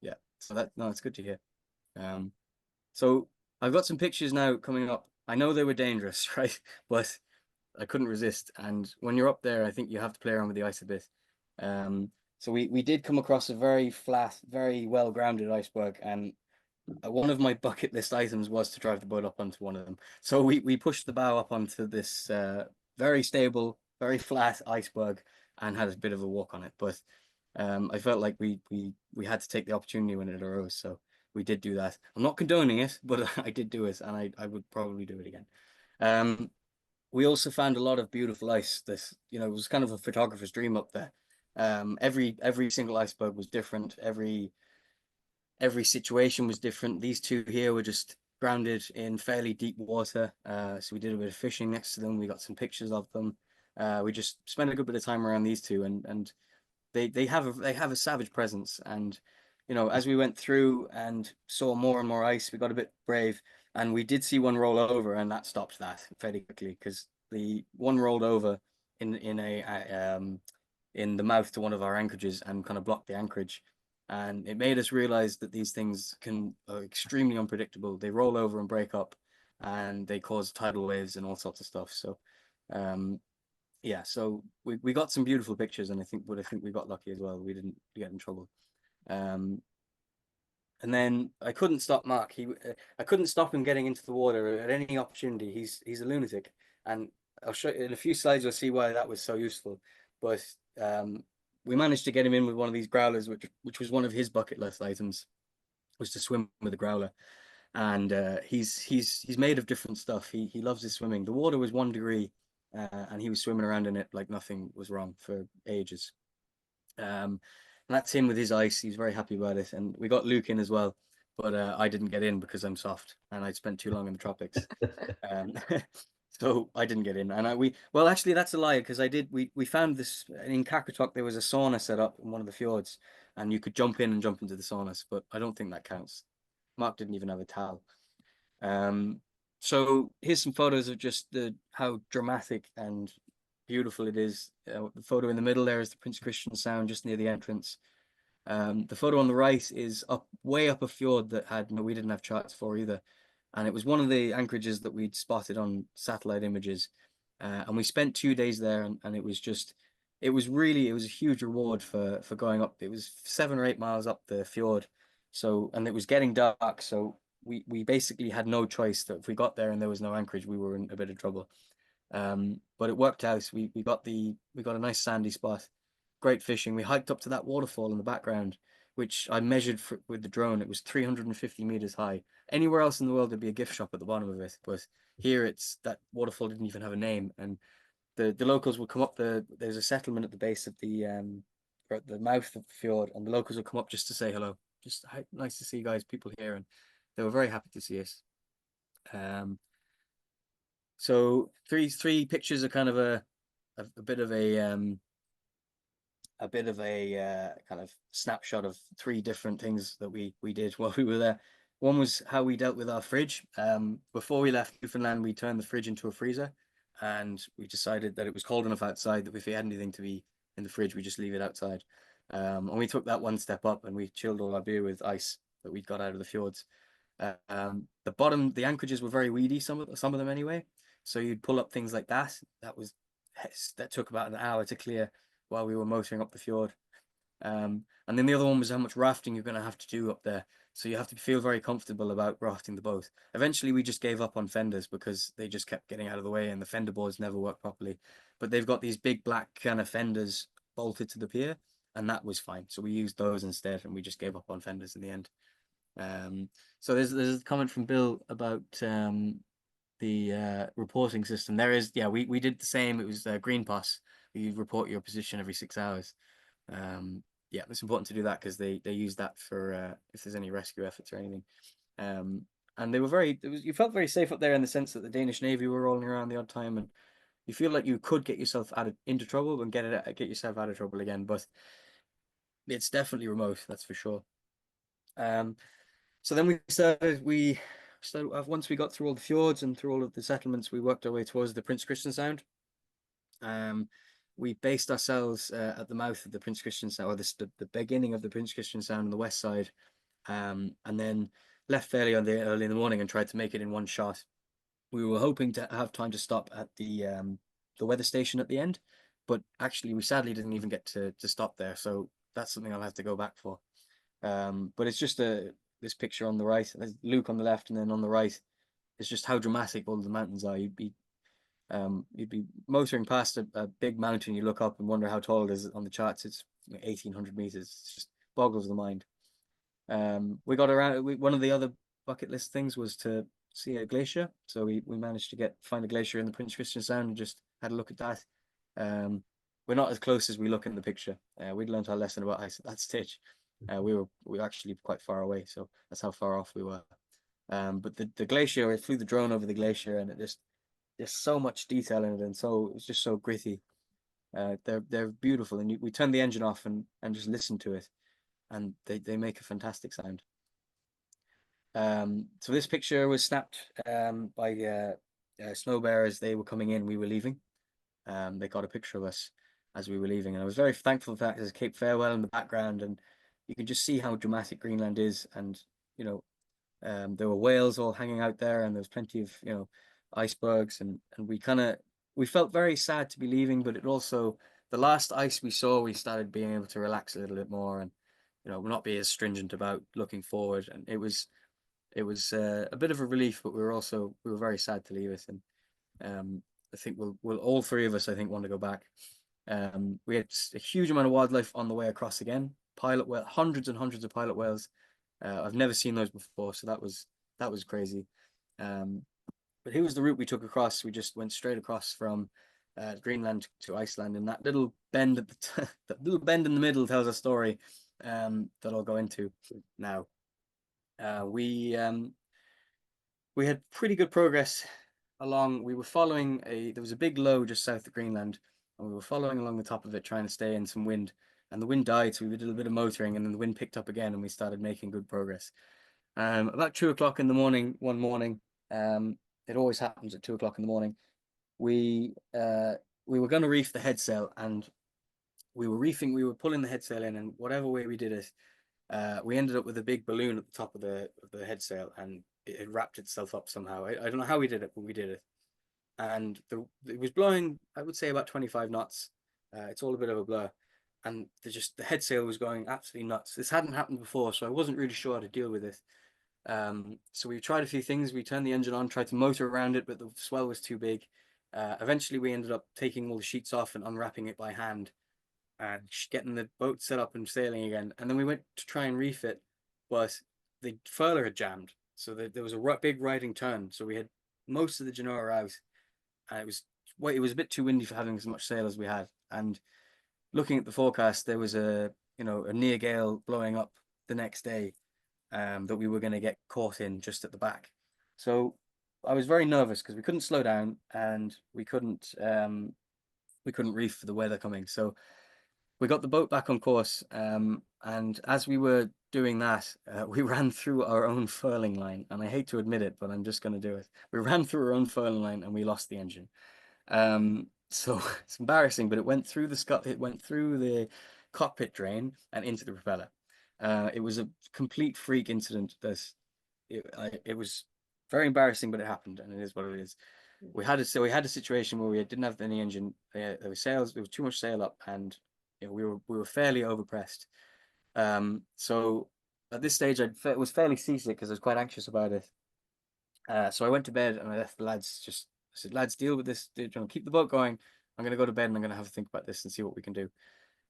yeah, so it's good to hear. So I've got some pictures now coming up. I know they were dangerous, right? But I couldn't resist. And when you're up there, I think you have to play around with the ice a bit. So we did come across a very flat, very well-grounded iceberg, and one of my bucket list items was to drive the boat up onto one of them. So we pushed the bow up onto this very stable, very flat iceberg and had a bit of a walk on it. But I felt like we had to take the opportunity when it arose. So we did do that. I'm not condoning it, but I did do it, and I would probably do it again. We also found a lot of beautiful ice. It was kind of a photographer's dream up there. Every single iceberg was different. Every situation was different. These two here were just grounded in fairly deep water. So we did a bit of fishing next to them. We got some pictures of them. We just spent a good bit of time around these two, and they have a savage presence. And as we went through and saw more and more ice, we got a bit brave, and we did see one roll over, and that stopped that fairly quickly, because the one rolled over in the mouth to one of our anchorages and kind of blocked the anchorage. And it made us realize that these things are extremely unpredictable. They roll over and break up, and they cause tidal waves and all sorts of stuff. So yeah, so we got some beautiful pictures, and I think we got lucky as well. We didn't get in trouble. And then I couldn't stop Mark. I couldn't stop him getting into the water at any opportunity. He's a lunatic, and I'll show you in a few slides. You'll see why that was so useful. But we managed to get him in with one of these growlers, which was one of his bucket list items, was to swim with a growler. And he's made of different stuff. He loves his swimming. The water was 1 degree, and he was swimming around in it like nothing was wrong for ages. And that's him with his ice. He's very happy about it. And we got Luke in as well, but I didn't get in because I'm soft and I'd spent too long in the tropics. So I didn't get in. And well, actually, that's a lie, because we found this in Kakratok. There was a sauna set up in one of the fjords, and you could jump in and jump into the saunas, but I don't think that counts. Mark didn't even have a towel. So here's some photos of just how dramatic and beautiful it is. The photo in the middle there is the Prins Christian Sound, just near the entrance. The photo on the right is way up a fjord that we didn't have charts for either, and it was one of the anchorages that we'd spotted on satellite images. And we spent 2 days there, and it was a huge reward for going up. It was 7 or 8 miles up the fjord, and it was getting dark, so we basically had no choice. That if we got there and there was no anchorage, we were in a bit of trouble. But it worked out. We got a nice sandy spot, great fishing. We hiked up to that waterfall in the background, which I measured with the drone. It was 350 meters high. Anywhere else in the world there'd be a gift shop at the bottom of it, but here that waterfall didn't even have a name. And the locals would come up. There's a settlement at the base of the mouth of the fjord, and the locals would come up just to say hello. Just nice to see you guys, people here, and they were very happy to see us. So three pictures are kind of a bit of a kind of snapshot of 3 different things that we did while we were there. One was how we dealt with our fridge. Before we left Newfoundland, we turned the fridge into a freezer, and we decided that it was cold enough outside that if we had anything to be in the fridge, we just leave it outside. And we took that one step up, and we chilled all our beer with ice that we'd got out of the fjords. The anchorages were very weedy, some of them anyway. So you'd pull up things like that. That took about an hour to clear while we were motoring up the fjord. And then the other one was how much rafting you're going to have to do up there. So you have to feel very comfortable about rafting the boat. Eventually, we just gave up on fenders because they just kept getting out of the way, and the fender boards never worked properly. But they've got these big black kind of fenders bolted to the pier, and that was fine. So we used those instead, and we just gave up on fenders in the end. So there's a comment from Bill about the reporting system. We did the same. It was Green Pass. You report your position every 6 hours. Yeah, it's important to do that because they use that for if there's any rescue efforts or anything. And they were you felt very safe up there in the sense that the Danish Navy were rolling around the odd time, and you feel like you could get yourself into trouble and get yourself out of trouble again, but it's definitely remote, that's for sure. So then once we got through all the fjords and through all of the settlements, we worked our way towards the Prins Christian Sound. We based ourselves at the mouth of the Prins Christian Sound, or the beginning of the Prins Christian Sound on the west side, and then left fairly early in the morning and tried to make it in one shot. We were hoping to have time to stop at the weather station at the end, but actually we sadly didn't even get to stop there. So that's something I'll have to go back for. But it's just this picture on the right. There's Luke on the left, and then on the right, it's just how dramatic all the mountains are. You'd be motoring past a big mountain, you look up and wonder how tall it is. On the charts it's 1,800 meters. It just boggles the mind. We got around. One of the other bucket list things was to see a glacier, so we managed to find a glacier in the Prince Christian Sound and just had a look at that. We're not as close as we look in the picture. We'd learned our lesson about ice at that stage. We were actually quite far away, so that's how far off we were. But the glacier, I flew the drone over the glacier, and there's so much detail in it, and so it's just so gritty. They're beautiful, and we turn the engine off and just listen to it, and they make a fantastic sound. So this picture was snapped by snow bearers. They were coming in, we were leaving. They got a picture of us as we were leaving, and I was very thankful for that. There's Cape Farewell in the background, and you can just see how dramatic Greenland is. And you know, there were whales all hanging out there, and there was plenty of icebergs, and we felt very sad to be leaving, but it also, the last ice we saw, we started being able to relax a little bit more, and not be as stringent about looking forward. And it was a bit of a relief, but we were very sad to leave it. And I think we'll all three of us, I think, want to go back. We had a huge amount of wildlife on the way across again. Pilot whale, hundreds and hundreds of pilot whales. I've never seen those before, so that was crazy. But here was the route we took across. We just went straight across from Greenland to Iceland, and that little bend at that little bend in the middle tells a story that I'll go into now. We had pretty good progress along. We were following there was a big low just south of Greenland, and we were following along the top of it, trying to stay in some wind. And the wind died, so we did a little bit of motoring, and then the wind picked up again, and we started making good progress. About 2 o'clock in the morning, one morning, it always happens at 2 o'clock in the morning, we were going to reef the headsail, and we were pulling the headsail in, and whatever way we did it, we ended up with a big balloon at the top of the headsail, and it wrapped itself up somehow. I don't know how we did it, but we did it. And it was blowing, I would say, about 25 knots. It's all a bit of a blur. And the headsail was going absolutely nuts. This hadn't happened before, so I wasn't really sure how to deal with it. So we tried a few things. We turned the engine on, tried to motor around it, but the swell was too big. Eventually, we ended up taking all the sheets off and unwrapping it by hand, and getting the boat set up and sailing again. And then we went to try and reef it, but the furler had jammed. So there was a big riding turn. So we had most of the Genoa out, and it was a bit too windy for having as much sail as we had. And looking at the forecast, there was a near gale blowing up the next day, that we were going to get caught in just at the back. So I was very nervous because we couldn't slow down, and we couldn't reef for the weather coming. So we got the boat back on course, and as we were doing that, we ran through our own furling line, and I hate to admit it, but I'm just going to do it. We ran through our own furling line, and we lost the engine. So it's embarrassing, but it went through the cockpit drain and into the propeller. It was a complete freak incident. It was very embarrassing, but it happened, and it is what it is. We had a situation where we didn't have any engine. There was too much sail up, and we were fairly overpressed. So at this stage, I was fairly seasick because I was quite anxious about it. So I went to bed, and I left the lads. I said, lads, deal with this. Keep the boat going. I'm going to go to bed, and I'm going to have a think about this and see what we can do.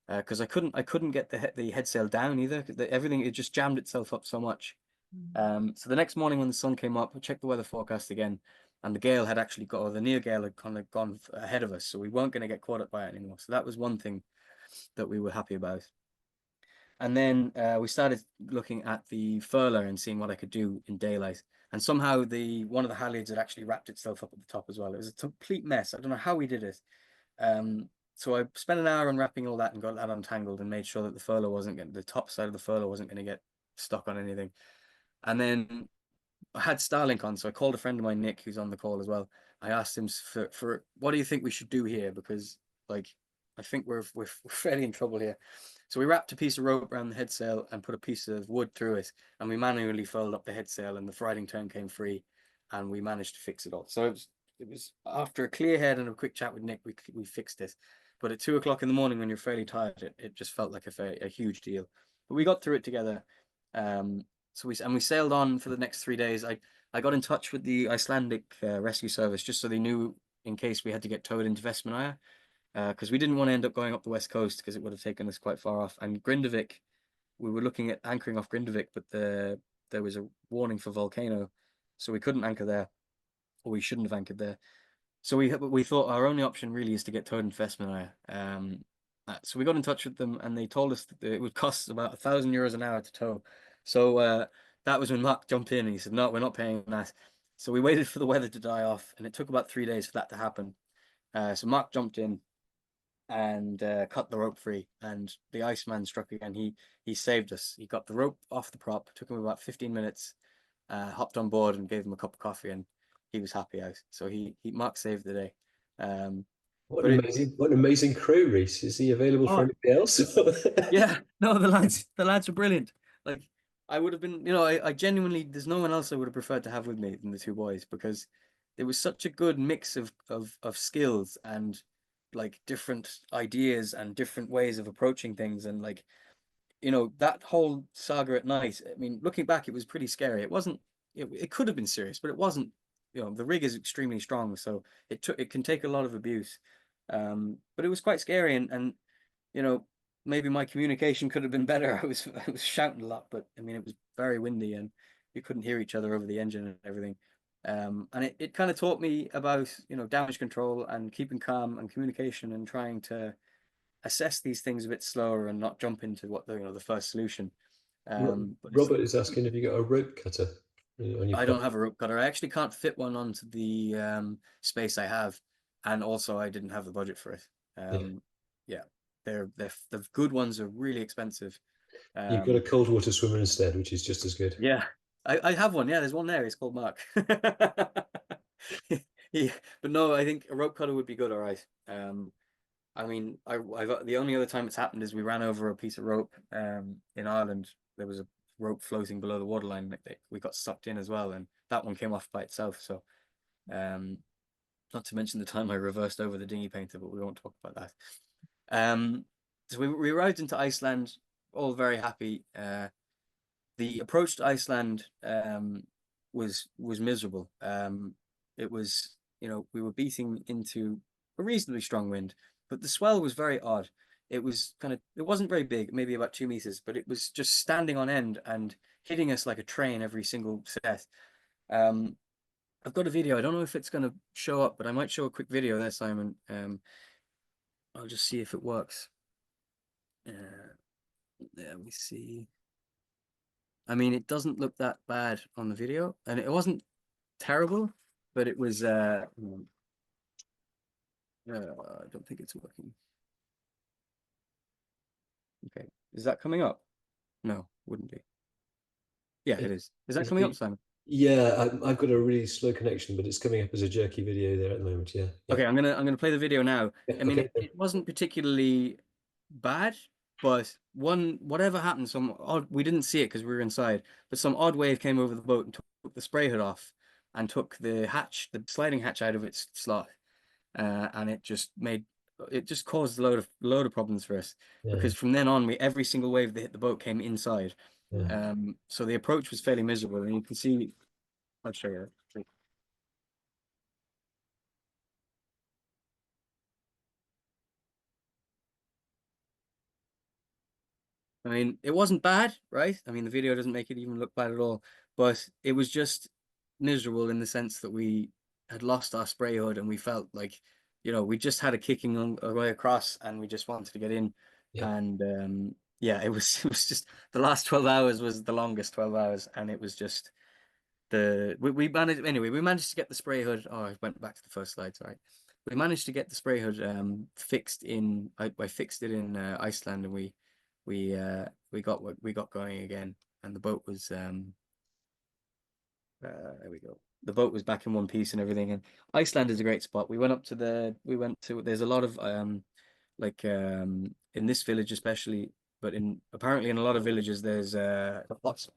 Because I couldn't get the headsail down either. Everything, it just jammed itself up so much. So the next morning when the sun came up, I checked the weather forecast again, and the gale had actually the near gale had kind of gone ahead of us, so we weren't going to get caught up by it anymore. So that was one thing that we were happy about. And then we started looking at the furler and seeing what I could do in daylight. And somehow one of the halyards had actually wrapped itself up at the top as well. It was a complete mess. I don't know how we did it. So I spent an hour unwrapping all that and got that untangled and made sure that the top side of the furler wasn't going to get stuck on anything. And then I had Starlink on, so I called a friend of mine, Nick, who's on the call as well. I asked him for what do you think we should do here? Because I think we're fairly in trouble here. So we wrapped a piece of rope around the headsail and put a piece of wood through it, and we manually furled up the headsail, and the riding turn came free, and we managed to fix it all. So it was after a clear head and a quick chat with Nick, we fixed it. But at 2 o'clock in the morning, when you're fairly tired, it just felt like a huge deal. But we got through it together. So we sailed on for the next 3 days. I got in touch with the Icelandic rescue service just so they knew in case we had to get towed into Vestmannaeyjar, because we didn't want to end up going up the west coast because it would have taken us quite far off. And Grindavik, we were looking at anchoring off Grindavik, but there was a warning for volcano, so we couldn't anchor there, or we shouldn't have anchored there. So we thought our only option really is to get towed into Vestmannaeyjar. So we got in touch with them, and they told us that it would cost about €1,000 an hour to tow. So that was when Mark jumped in and he said, no, we're not paying that. So we waited for the weather to die off, and it took about 3 days for that to happen. So Mark jumped in and cut the rope free, and the Iceman struck again. He saved us. He got the rope off the prop, took him about 15 minutes, hopped on board and gave him a cup of coffee, and he was happy out. So Mark saved the day. What an amazing crew, Rhys. Is he available for anything else? Yeah, no, the lads are brilliant. Like, I would have been, I genuinely, there's no one else I would have preferred to have with me than the two boys, because there was such a good mix of skills and like different ideas and different ways of approaching things. And like, that whole saga at night, I mean, looking back, it was pretty scary. It wasn't, it could have been serious, but it wasn't. The rig is extremely strong, so it can take a lot of abuse. But it was quite scary, and maybe my communication could have been better. I was shouting a lot, but I mean, it was very windy and you couldn't hear each other over the engine and everything. And it kind of taught me about, damage control and keeping calm and communication and trying to assess these things a bit slower and not jump into what the first solution. Robert is asking if you got a rope cutter on your I don't have a rope cutter. I actually can't fit one onto the space I have, and also I didn't have the budget for it. Yeah, the good ones are really expensive. You've got a cold water swimmer instead, which is just as good. Yeah, I have one. Yeah, there's one there. It's called Mark. But no, I think a rope cutter would be good. All right. I mean, the only other time it's happened is we ran over a piece of rope in Ireland. There was a rope floating below the waterline. We got sucked in as well, and that one came off by itself. So, not to mention the time I reversed over the dinghy painter, but we won't talk about that. So we arrived into Iceland, all very happy. The approach to Iceland was miserable. It was, we were beating into a reasonably strong wind, but the swell was very odd. It wasn't very big, maybe about 2 meters, but it was just standing on end and hitting us like a train every single set. I've got a video. I don't know if it's going to show up, but I might show a quick video there, Simon. I'll just see if it works. Let me see. I mean, it doesn't look that bad on the video, and it wasn't terrible, but it was. I don't think it's working. Okay, is that coming up? No, wouldn't be. Yeah, it is. Is that coming up, Simon? Yeah, I've got a really slow connection, but it's coming up as a jerky video there at the moment. Yeah. Okay, I'm gonna play the video now. Yeah, I mean, it wasn't particularly bad, but whatever happened, we didn't see it because we were inside, but some odd wave came over the boat and took the spray hood off and took the sliding hatch out of its slot, and it just caused a load of problems for us, because from then on, every single wave that hit the boat came inside. So the approach was fairly miserable, and you can see. I'll show you. I mean, it wasn't bad, right? I mean, the video doesn't make it even look bad at all, but it was just miserable in the sense that we had lost our spray hood, and we felt like, we just had a kicking on our way across, and we just wanted to get in. And yeah, it was just the last 12 hours was the longest 12 hours, and it was just we managed to get the spray hood. Oh, I went back to the first slide, sorry. We managed to get the spray hood fixed in. I fixed it in Iceland, and we got going again, and the boat was there we go. The boat was back in one piece and everything. And Iceland is a great spot. There's a lot of in this village especially, but apparently in a lot of villages there's hot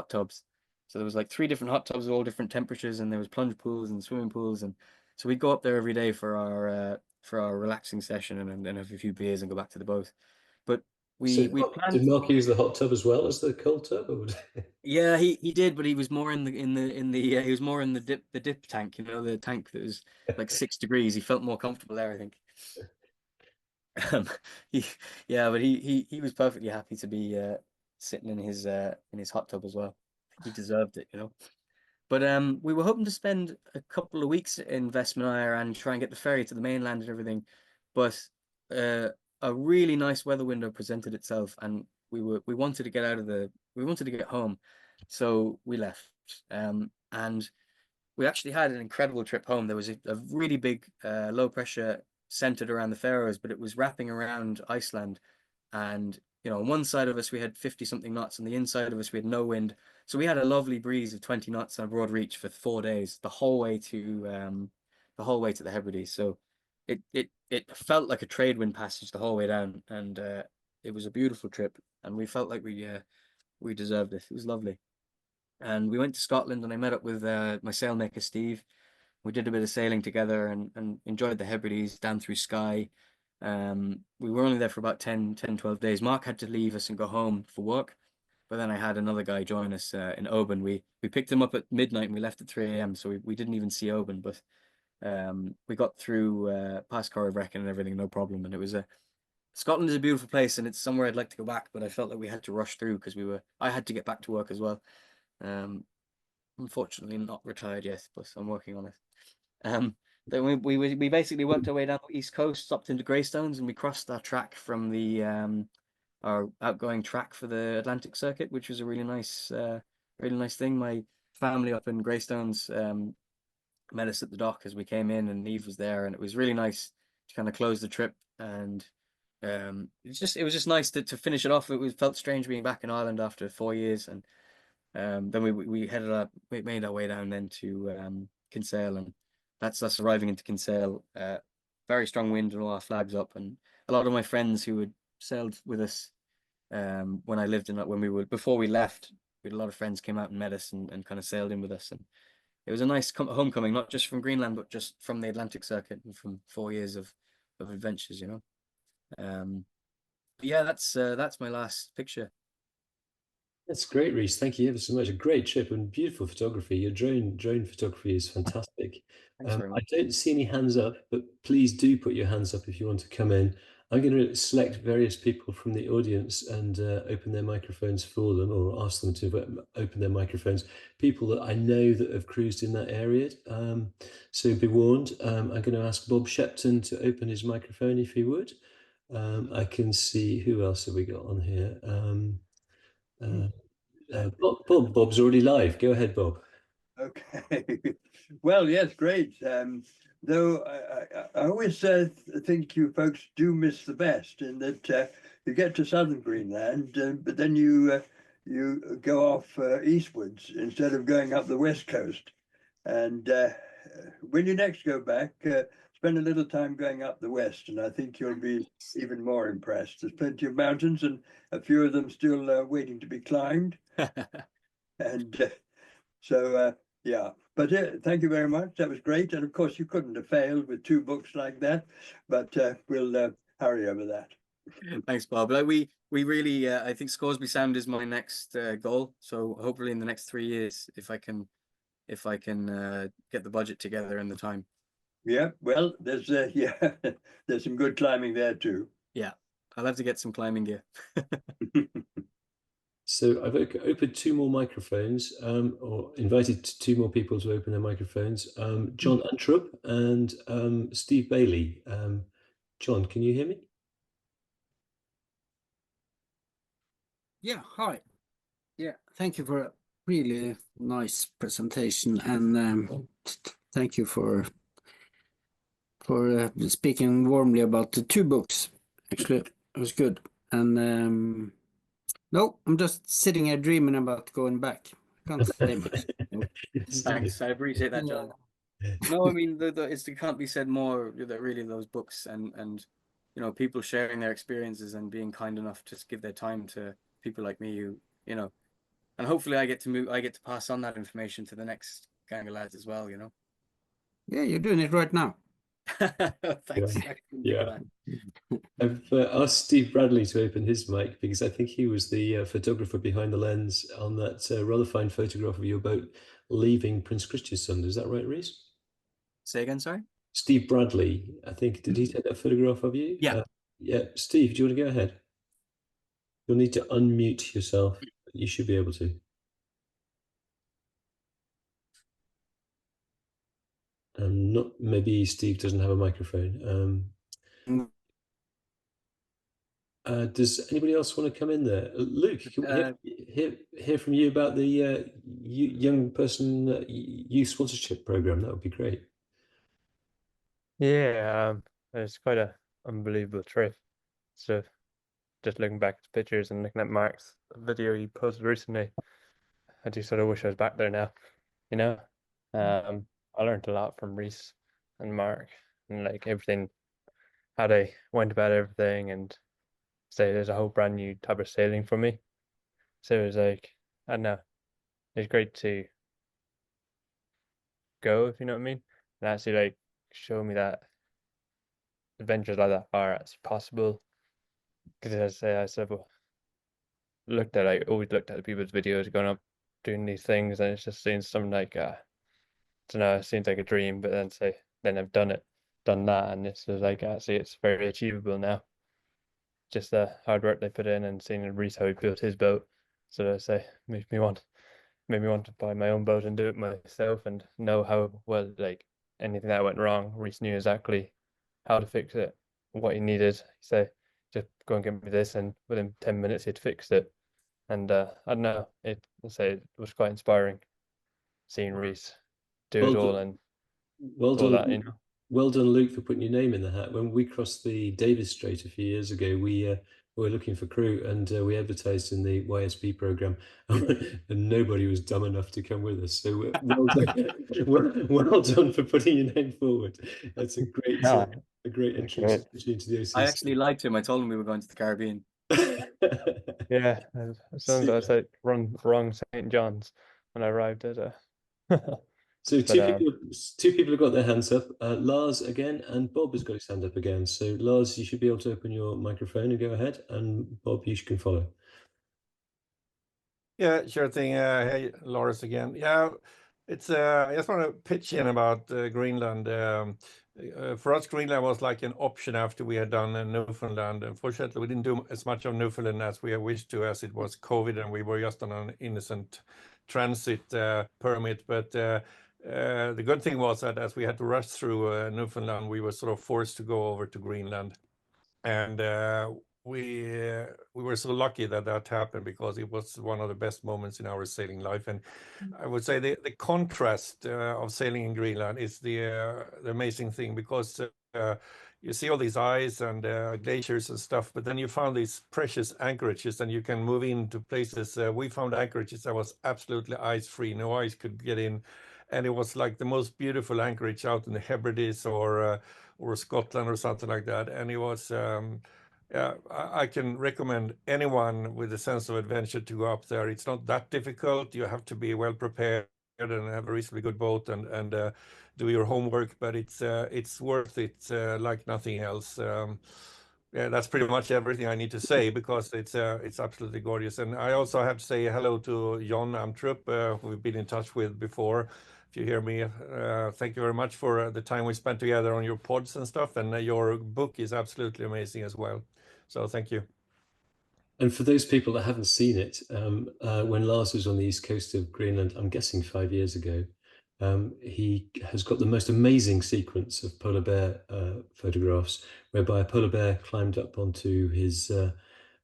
tubs. So there was like 3 different hot tubs of all different temperatures, and there was plunge pools and swimming pools, and so we'd go up there every day for our relaxing session, and then have a few beers and go back to the boat. But we planned. Did Mark use the hot tub as well as the cold tub? Yeah, he did, but he was more in the he was more in the dip tank, the tank that was like 6 degrees. He felt more comfortable there, I think. But he was perfectly happy to be sitting in his hot tub as well. He deserved it, But we were hoping to spend a couple of weeks in Vestmannaeyjar and try and get the ferry to the mainland and everything, but a really nice weather window presented itself, and we wanted to get out of the we wanted to get home, so we left. And we actually had an incredible trip home. There was a really big low pressure centered around the Faroes, but it was wrapping around Iceland. And on one side of us we had 50 something knots, on the inside of us we had no wind. So we had a lovely breeze of 20 knots on a broad reach for 4 days, the whole way to the Hebrides. So it felt like a trade wind passage the whole way down, and it was a beautiful trip, and we felt like we deserved it. It was lovely. And we went to Scotland, and I met up with my sailmaker Steve. We did a bit of sailing together and enjoyed the Hebrides down through Skye. We were only there for about 12 days. Mark had to leave us and go home for work, but then I had another guy join us in Oban. We picked him up at midnight and we left at 3 a.m. So we didn't even see Oban, but we got through past Corryvreckan and everything, no problem. And it was Scotland is a beautiful place, and it's somewhere I'd like to go back, but I felt like we had to rush through because I had to get back to work as well. Unfortunately not retired yet, but I'm working on it. Then we basically worked our way down the east coast, stopped into Greystones, and we crossed our track from our outgoing track for the Atlantic circuit, which was a really nice thing. My family up in Greystones met us at the dock as we came in, and Niamh was there, and it was really nice to kind of close the trip. And it was just nice to finish it off. Felt strange being back in Ireland after 4 years, and then we made our way down then to Kinsale, and that's us arriving into Kinsale. Very strong wind and all our flags up, and a lot of my friends who had sailed with us when I lived before we left, we had a lot of friends came out and met us and kind of sailed in with us, and it was a nice homecoming, not just from Greenland, but just from the Atlantic circuit and from 4 years of adventures, yeah, that's my last picture. That's great, Rhys. Thank you ever so much. A great trip and beautiful photography. Your drone photography is fantastic. Thanks very much. I don't see any hands up, but please do put your hands up if you want to come in. I'm going to select various people from the audience and open their microphones for them, or ask them to open their microphones. People that I know that have cruised in that area. So be warned. I'm going to ask Bob Shepton to open his microphone if he would. I can see, who else have we got on here? Bob's already live. Go ahead, Bob. Okay. Well, yes, great. Though I always think you folks do miss the best in that you get to southern Greenland, but then you go off eastwards instead of going up the west coast. And when you next go back, spend a little time going up the west, and I think you'll be even more impressed. There's plenty of mountains, and a few of them still waiting to be climbed. And so, yeah, but thank you very much. That was great. And of course, you couldn't have failed with 2 books like that, but we'll hurry over that. Thanks, Bob. Like we really, I think Scoresby Sound is my next goal. So hopefully in the next 3 years, if I can get the budget together and the time. Yeah, well, there's there's some good climbing there too. Yeah, I'll have to get some climbing gear. So I've opened 2 more microphones, or invited 2 more people to open their microphones. John Antrup and Steve Bailey. John, can you hear me? Yeah, hi. Yeah, thank you for a really nice presentation, and thank you for speaking warmly about the 2 books. Actually, it was good. And no, I'm just sitting here dreaming about going back. I can't say much. Thanks, I appreciate that, John. No, I mean, it can't be said more that really those books and people sharing their experiences and being kind enough to give their time to people like me who, and hopefully I get to pass on that information to the next gang of lads as well, Yeah, you're doing it right now. Thanks. Yeah. I've asked Steve Bradley to open his mic because I think he was the photographer behind the lens on that rather fine photograph of your boat leaving Prins Christian Sund. Is that right, Rhys? Say again, sorry? Steve Bradley, I think. Did he take that photograph of you? Yeah. Yeah. Steve, do you want to go ahead? You'll need to unmute yourself. You should be able to. Maybe Steve doesn't have a microphone. Does anybody else want to come in there? Luke, can we hear from you about the young person youth sponsorship program? That would be great. Yeah, it's quite a unbelievable trip. So just looking back at the pictures and looking at Mark's video he posted recently, I do sort of wish I was back there now, you know? I learned a lot from Rhys and Mark and like everything, how they went about everything, and say there's a whole brand new type of sailing for me. So it was like, I don't know, it's great to go, if you know what I mean, and actually like show me that adventures like that are actually possible. Because as I say, I sort of always looked at the people's videos going up doing these things, and it's just seems something like I don't know, it seems like a dream, but then I've done that, and this is like actually it's very achievable now. Just the hard work they put in and seeing Rhys how he built his boat. So I say made me want to buy my own boat and do it myself and know how well like anything that went wrong, Rhys knew exactly how to fix it, what he needed. He said, just go and get me this, and within 10 minutes he'd fixed it. And I don't know, it was quite inspiring seeing Rhys do it all and well done, that, you know. Well done, Luke, for putting your name in the hat. When we crossed the Davis Strait a few years ago, we were looking for crew, and we advertised in the YSP program, and nobody was dumb enough to come with us. So well done, well done for putting your name forward. That's a great entrance into the OCC. I actually lied to him. I told him we were going to the Caribbean. Yeah, sounds like I said wrong St. John's when I arrived at So two people have got their hands up. Lars again, and Bob has got his hand up again. So Lars, you should be able to open your microphone and go ahead, and Bob, you can follow. Yeah, sure thing. Hey, Lars again. Yeah, it's I just want to pitch in about Greenland. For us, Greenland was like an option after we had done Newfoundland. Unfortunately, we didn't do as much of Newfoundland as we wished to, as it was COVID, and we were just on an innocent transit permit. But the good thing was that as we had to rush through Newfoundland, we were sort of forced to go over to Greenland, and we were so lucky that happened, because it was one of the best moments in our sailing life. And I would say the contrast of sailing in Greenland is the amazing thing, because you see all these ice and glaciers and stuff, but then you found these precious anchorages, and you can move into places. We found anchorages that was absolutely ice free, no ice could get in, and it was like the most beautiful anchorage out in the Hebrides or Scotland or something like that. And it was yeah, I can recommend anyone with a sense of adventure to go up there. It's not that difficult. You have to be well prepared and have a reasonably good boat and do your homework, but it's worth it like nothing else. Yeah, that's pretty much everything I need to say, because it's absolutely gorgeous. And I also have to say hello to John Amtrup, who we've been in touch with before. If you hear me, thank you very much for the time we spent together on your pods and stuff. And your book is absolutely amazing as well. So thank you. And for those people that haven't seen it, when Lars was on the east coast of Greenland, I'm guessing 5 years ago, he has got the most amazing sequence of polar bear photographs, whereby a polar bear climbed up onto his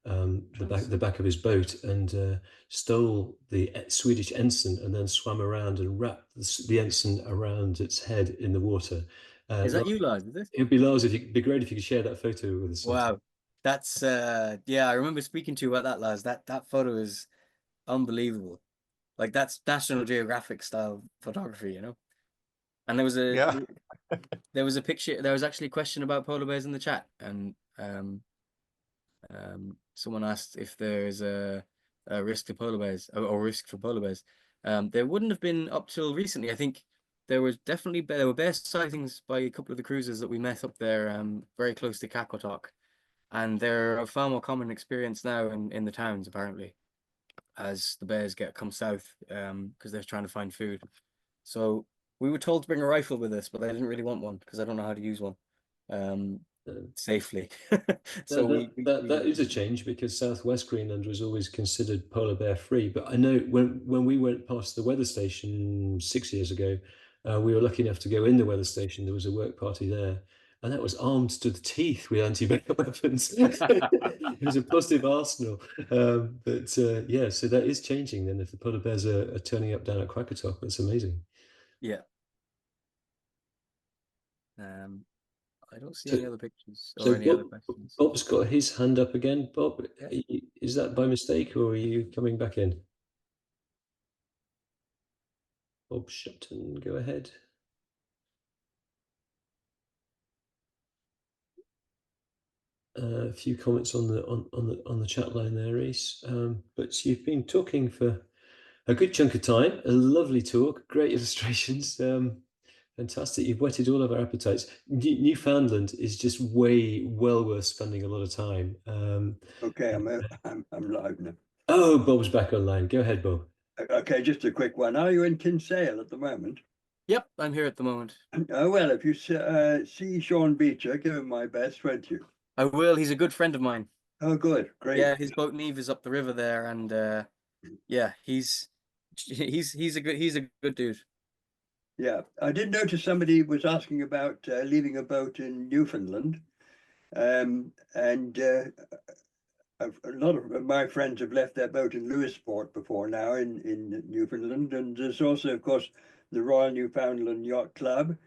the back of his boat and stole the Swedish ensign, and then swam around and wrapped the ensign around its head in the water. Is that you, Lars? Is it? It'd be Lars. It'd be great if you could share that photo with us. Wow, that's yeah. I remember speaking to you about that, Lars. That photo is unbelievable. Like, that's National Geographic style photography, you know. And there was a picture. There was actually a question about polar bears in the chat, and someone asked if there's a risk to polar bears or risk for polar bears. There wouldn't have been up till recently. I think there were bear sightings by a couple of the cruisers that we met up there, very close to Kakotok, and they're a far more common experience now in the towns, apparently, as the bears come south, because they're trying to find food. So we were told to bring a rifle with us, but I didn't really want one because I don't know how to use one safely. So that is a change, because southwest Greenland was always considered polar bear free. But I know when we went past the weather station 6 years ago, we were lucky enough to go in the weather station. There was a work party there, and that was armed to the teeth with anti-venom weapons. It was a positive arsenal. But yeah, so that is changing then. If the polar bears are turning up down at Krakatoa, that's amazing. Yeah. I don't see any other pictures or any other questions. Bob's got his hand up again. Bob, Yeah. is that by mistake, or are you coming back in? Bob Shupton, go ahead. A few comments on the chat line there, Rhys. But you've been talking for a good chunk of time. A lovely talk, great illustrations. Fantastic. You've whetted all of our appetites. Newfoundland is just well worth spending a lot of time. Okay, I'm live now. Oh, Bob's back online. Go ahead, Bob. Okay, just a quick one. Are you in Kinsale at the moment? Yep, I'm here at the moment. Oh, well, if you see Sean Beecher, give him my best, won't you? I will. He's a good friend of mine. Oh, good, great. Yeah, his boat Niamh is up the river there, and yeah, he's a good dude. Yeah, I did notice somebody was asking about leaving a boat in Newfoundland, and a lot of my friends have left their boat in Lewisport before now in Newfoundland, and there's also, of course, the Royal Newfoundland Yacht Club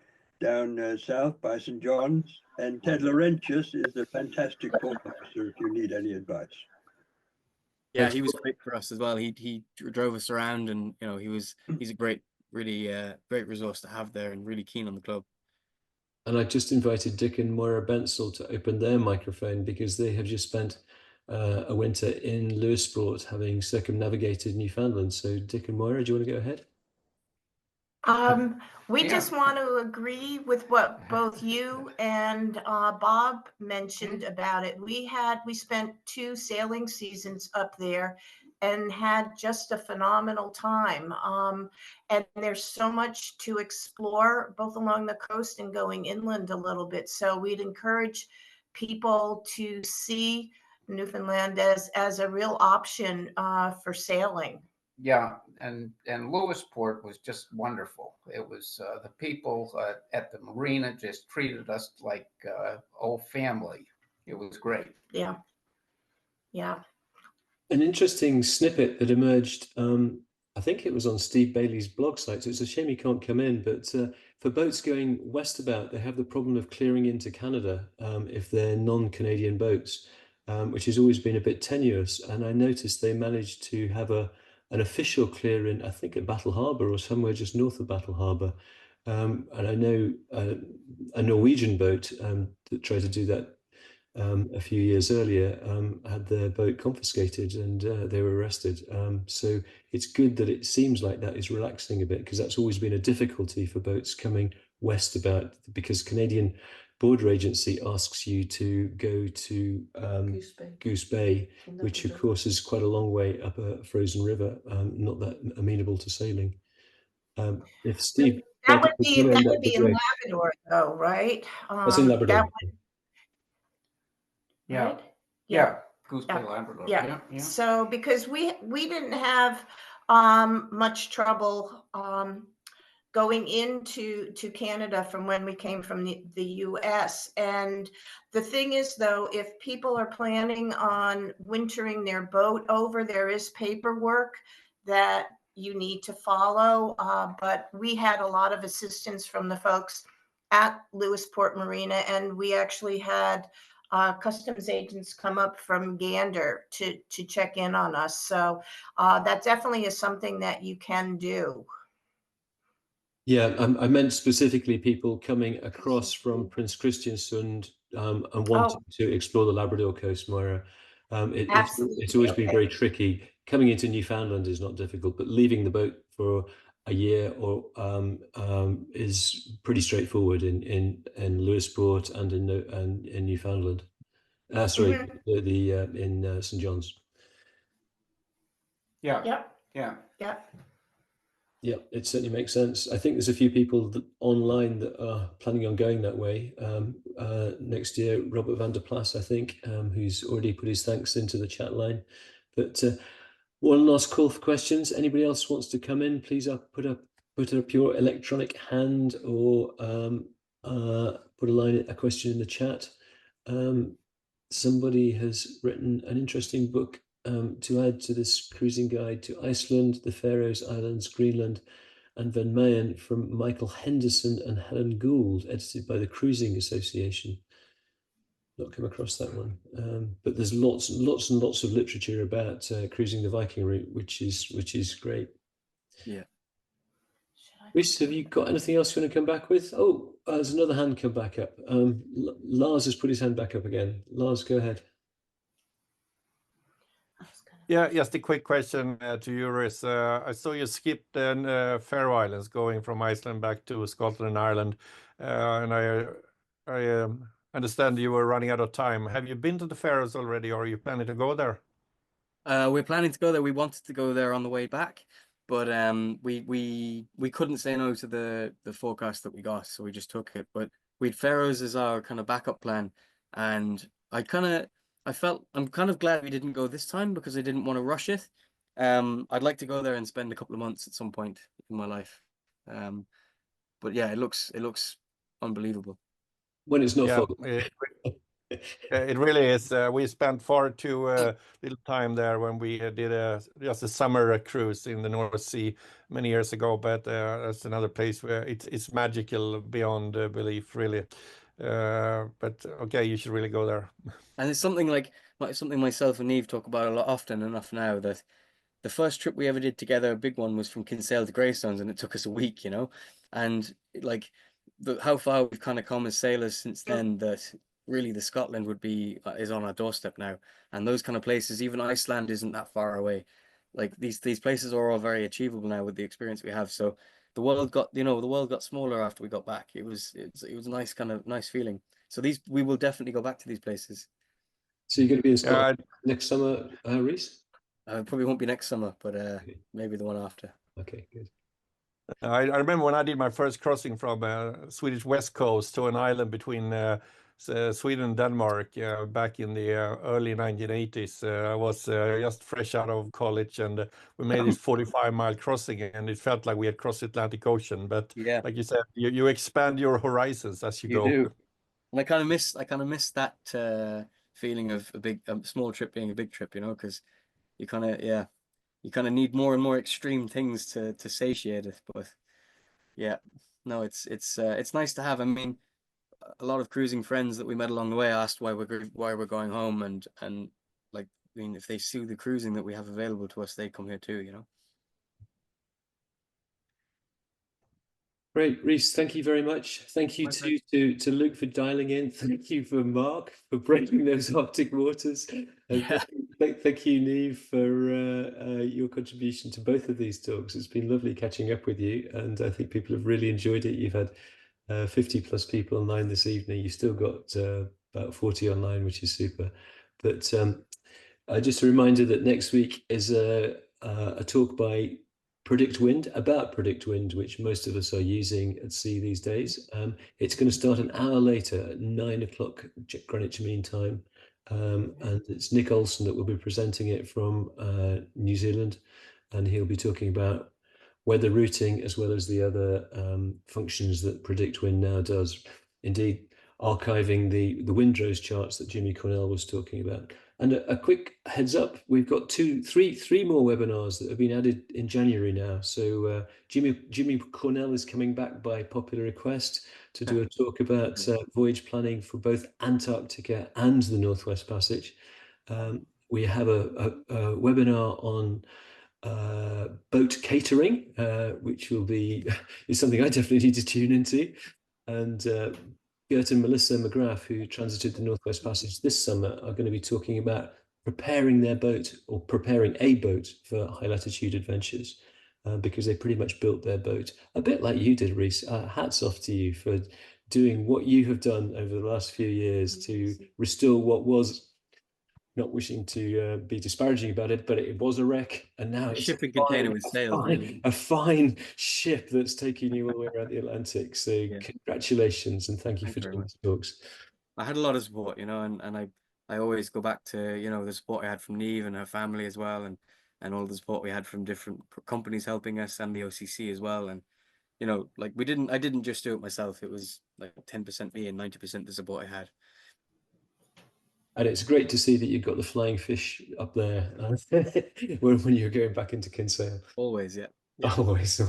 down south by St. John's, and Ted Laurentius is a fantastic port officer if you need any advice. Yeah, he was great for us as well. He drove us around, and you know, he's a great, really great resource to have there, and really keen on the club. And I just invited Dick and Moira Bensel to open their microphone because they have just spent a winter in Lewisport, having circumnavigated Newfoundland. So Dick and Moira, do you want to go ahead? We just want to agree with what both you and Bob mentioned about it. We spent 2 sailing seasons up there and had just a phenomenal time. And there's so much to explore both along the coast and going inland a little bit. So we'd encourage people to see Newfoundland as a real option for sailing. Yeah, and Lewisport was just wonderful. It was the people at the marina just treated us like old family. It was great. Yeah. An interesting snippet that emerged, I think it was on Steve Bailey's blog site, so it's a shame he can't come in, but for boats going west about, they have the problem of clearing into Canada if they're non-Canadian boats, which has always been a bit tenuous. And I noticed they managed to have an official clear in, I think, at Battle Harbour or somewhere just north of Battle Harbour. And I know a Norwegian boat that tried to do that a few years earlier had their boat confiscated and they were arrested. So it's good that it seems like that is relaxing a bit, because that's always been a difficulty for boats coming west about, because Canadian Border Agency asks you to go to Goose Bay, which of course is quite a long way up a frozen river, not that amenable to sailing. If Steve, that would be in Labrador, though, right? That's in Labrador. Yeah. Right? Yeah. Goose Bay, Labrador. Yeah. So because we didn't have much trouble going into Canada from when we came from the US. And the thing is, though, if people are planning on wintering their boat over, there is paperwork that you need to follow. But we had a lot of assistance from the folks at Lewisport Marina, and we actually had customs agents come up from Gander to check in on us. So that definitely is something that you can do. Yeah, I meant specifically people coming across from Prins Christian Sund and wanting to explore the Labrador coast, Moira. It's always been very tricky. Coming into Newfoundland is not difficult, but leaving the boat for a year or is pretty straightforward in Lewisport and in Newfoundland. Sorry, in St. John's. Yeah. Yeah, it certainly makes sense. I think there's a few people online that are planning on going that way next year. Robert van der Plas, I think, who's already put his thanks into the chat line. But one last call for questions. Anybody else wants to come in? Please put up your electronic hand or put a question in the chat. Somebody has written an interesting book to add to this cruising guide to Iceland, the Faroes Islands, Greenland, and Van Mayen from Michael Henderson and Helen Gould, edited by the Cruising Association. Not come across that one, but there's lots and lots of literature about cruising the Viking route, which is great. Yeah. Rhys, have you got anything else you want to come back with? Oh, there's another hand come back up. Lars has put his hand back up again. Lars, go ahead. Yeah, just a quick question to you, Rhys. I saw you skipped the Faroe Islands going from Iceland back to Scotland and Ireland, and I understand you were running out of time. Have you been to the Faroes already, or are you planning to go there? We're planning to go there. We wanted to go there on the way back, but we couldn't say no to the forecast that we got, so we just took it. But we'd Faroes as our kind of backup plan, and I'm kind of glad we didn't go this time because I didn't want to rush it. I'd like to go there and spend a couple of months at some point in my life. But yeah, it looks unbelievable. When it's not fog. It really is. We spent far too little time there when we did just a summer cruise in the North Sea many years ago. But that's another place where it's magical beyond belief, really. But okay, you should really go there. And it's something something myself and Niamh talk about a lot often enough now, that the first trip we ever did together, a big one, was from Kinsale to Greystones, and it took us a week, you know. And like how far we've kind of come as sailors since then, that really the Scotland would be is on our doorstep now. And those kind of places, even Iceland isn't that far away. Like these places are all very achievable now with the experience we have. So the world got smaller after we got back. It was a nice feeling. So we will definitely go back to these places. So you're going to be in Scotland next summer, Rhys? Probably won't be next summer, but maybe the one after. Okay, good. I remember when I did my first crossing from Swedish west coast to an island between Sweden and Denmark back in the early 1980s. I was just fresh out of college, and we made this 45-mile crossing, and it felt like we had crossed the Atlantic Ocean. But yeah, like you said, you expand your horizons as you go. Do. And I kind of miss that feeling of a small trip being a big trip, you know, because you kind of need more and more extreme things to satiate it. But yeah, no, it's nice to have. I mean, a lot of cruising friends that we met along the way asked why we're going home, and like, I mean, if they see the cruising that we have available to us, they come here too, you know. Great, Rhys, thank you very much. Thank you to Luke for dialing in. Thank you for Mark for breaking those Arctic waters. And thank you, Niamh, for your contribution to both of these talks. It's been lovely catching up with you, and I think people have really enjoyed it. You've had 50 plus people online this evening. You've still got about 40 online, which is super. But just a reminder that next week is a talk by Predict Wind, about Predict Wind, which most of us are using at sea these days. It's going to start an hour later at 9 o'clock Greenwich Mean Time. And it's Nick Olson that will be presenting it from New Zealand. And he'll be talking about weather routing as well as the other functions that Predict Wind now does. Indeed, archiving the windrows charts that Jimmy Cornell was talking about. And a quick heads up, we've got three more webinars that have been added in January now. So Jimmy Cornell is coming back by popular request to do a talk about voyage planning for both Antarctica and the Northwest Passage. We have a webinar on boat catering, which is something I definitely need to tune into. And Gert and Melissa McGrath, who transited the Northwest Passage this summer, are going to be talking about preparing their boat, or preparing a boat, for high latitude adventures, because they pretty much built their boat a bit like you did, Rhys. Hats off to you for doing what you have done over the last few years to restore what was, not wishing to be disparaging about it, but it was a wreck, and now it's shipping container with sails, a fine ship that's taking you all the way around the Atlantic. So congratulations, and thank you for doing these talks. I had a lot of support, you know, and I always go back to, you know, the support I had from Niamh and her family as well, and all the support we had from different companies helping us, and the OCC as well. And you know, like I didn't just do it myself. It was like 10% me and 90% the support I had. And it's great to see that you've got the flying fish up there when you're going back into Kinsale. Always, yeah. Always. I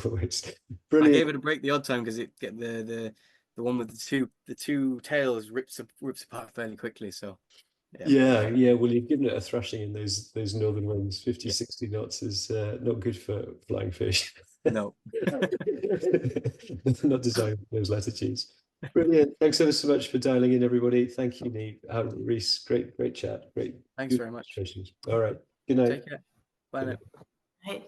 Brilliant. gave it a break the odd time because it get the one with the two tails rips apart fairly quickly. So yeah. Well, you've given it a thrashing in those northern winds. 50, 60 knots is not good for flying fish. No. Not designed for those latitudes. Brilliant. Thanks ever so much for dialing in, everybody. Thank you, Niamh. Rhys, great chat. Great. Thanks very much. All right. Good night. Take care. Bye now. Hey.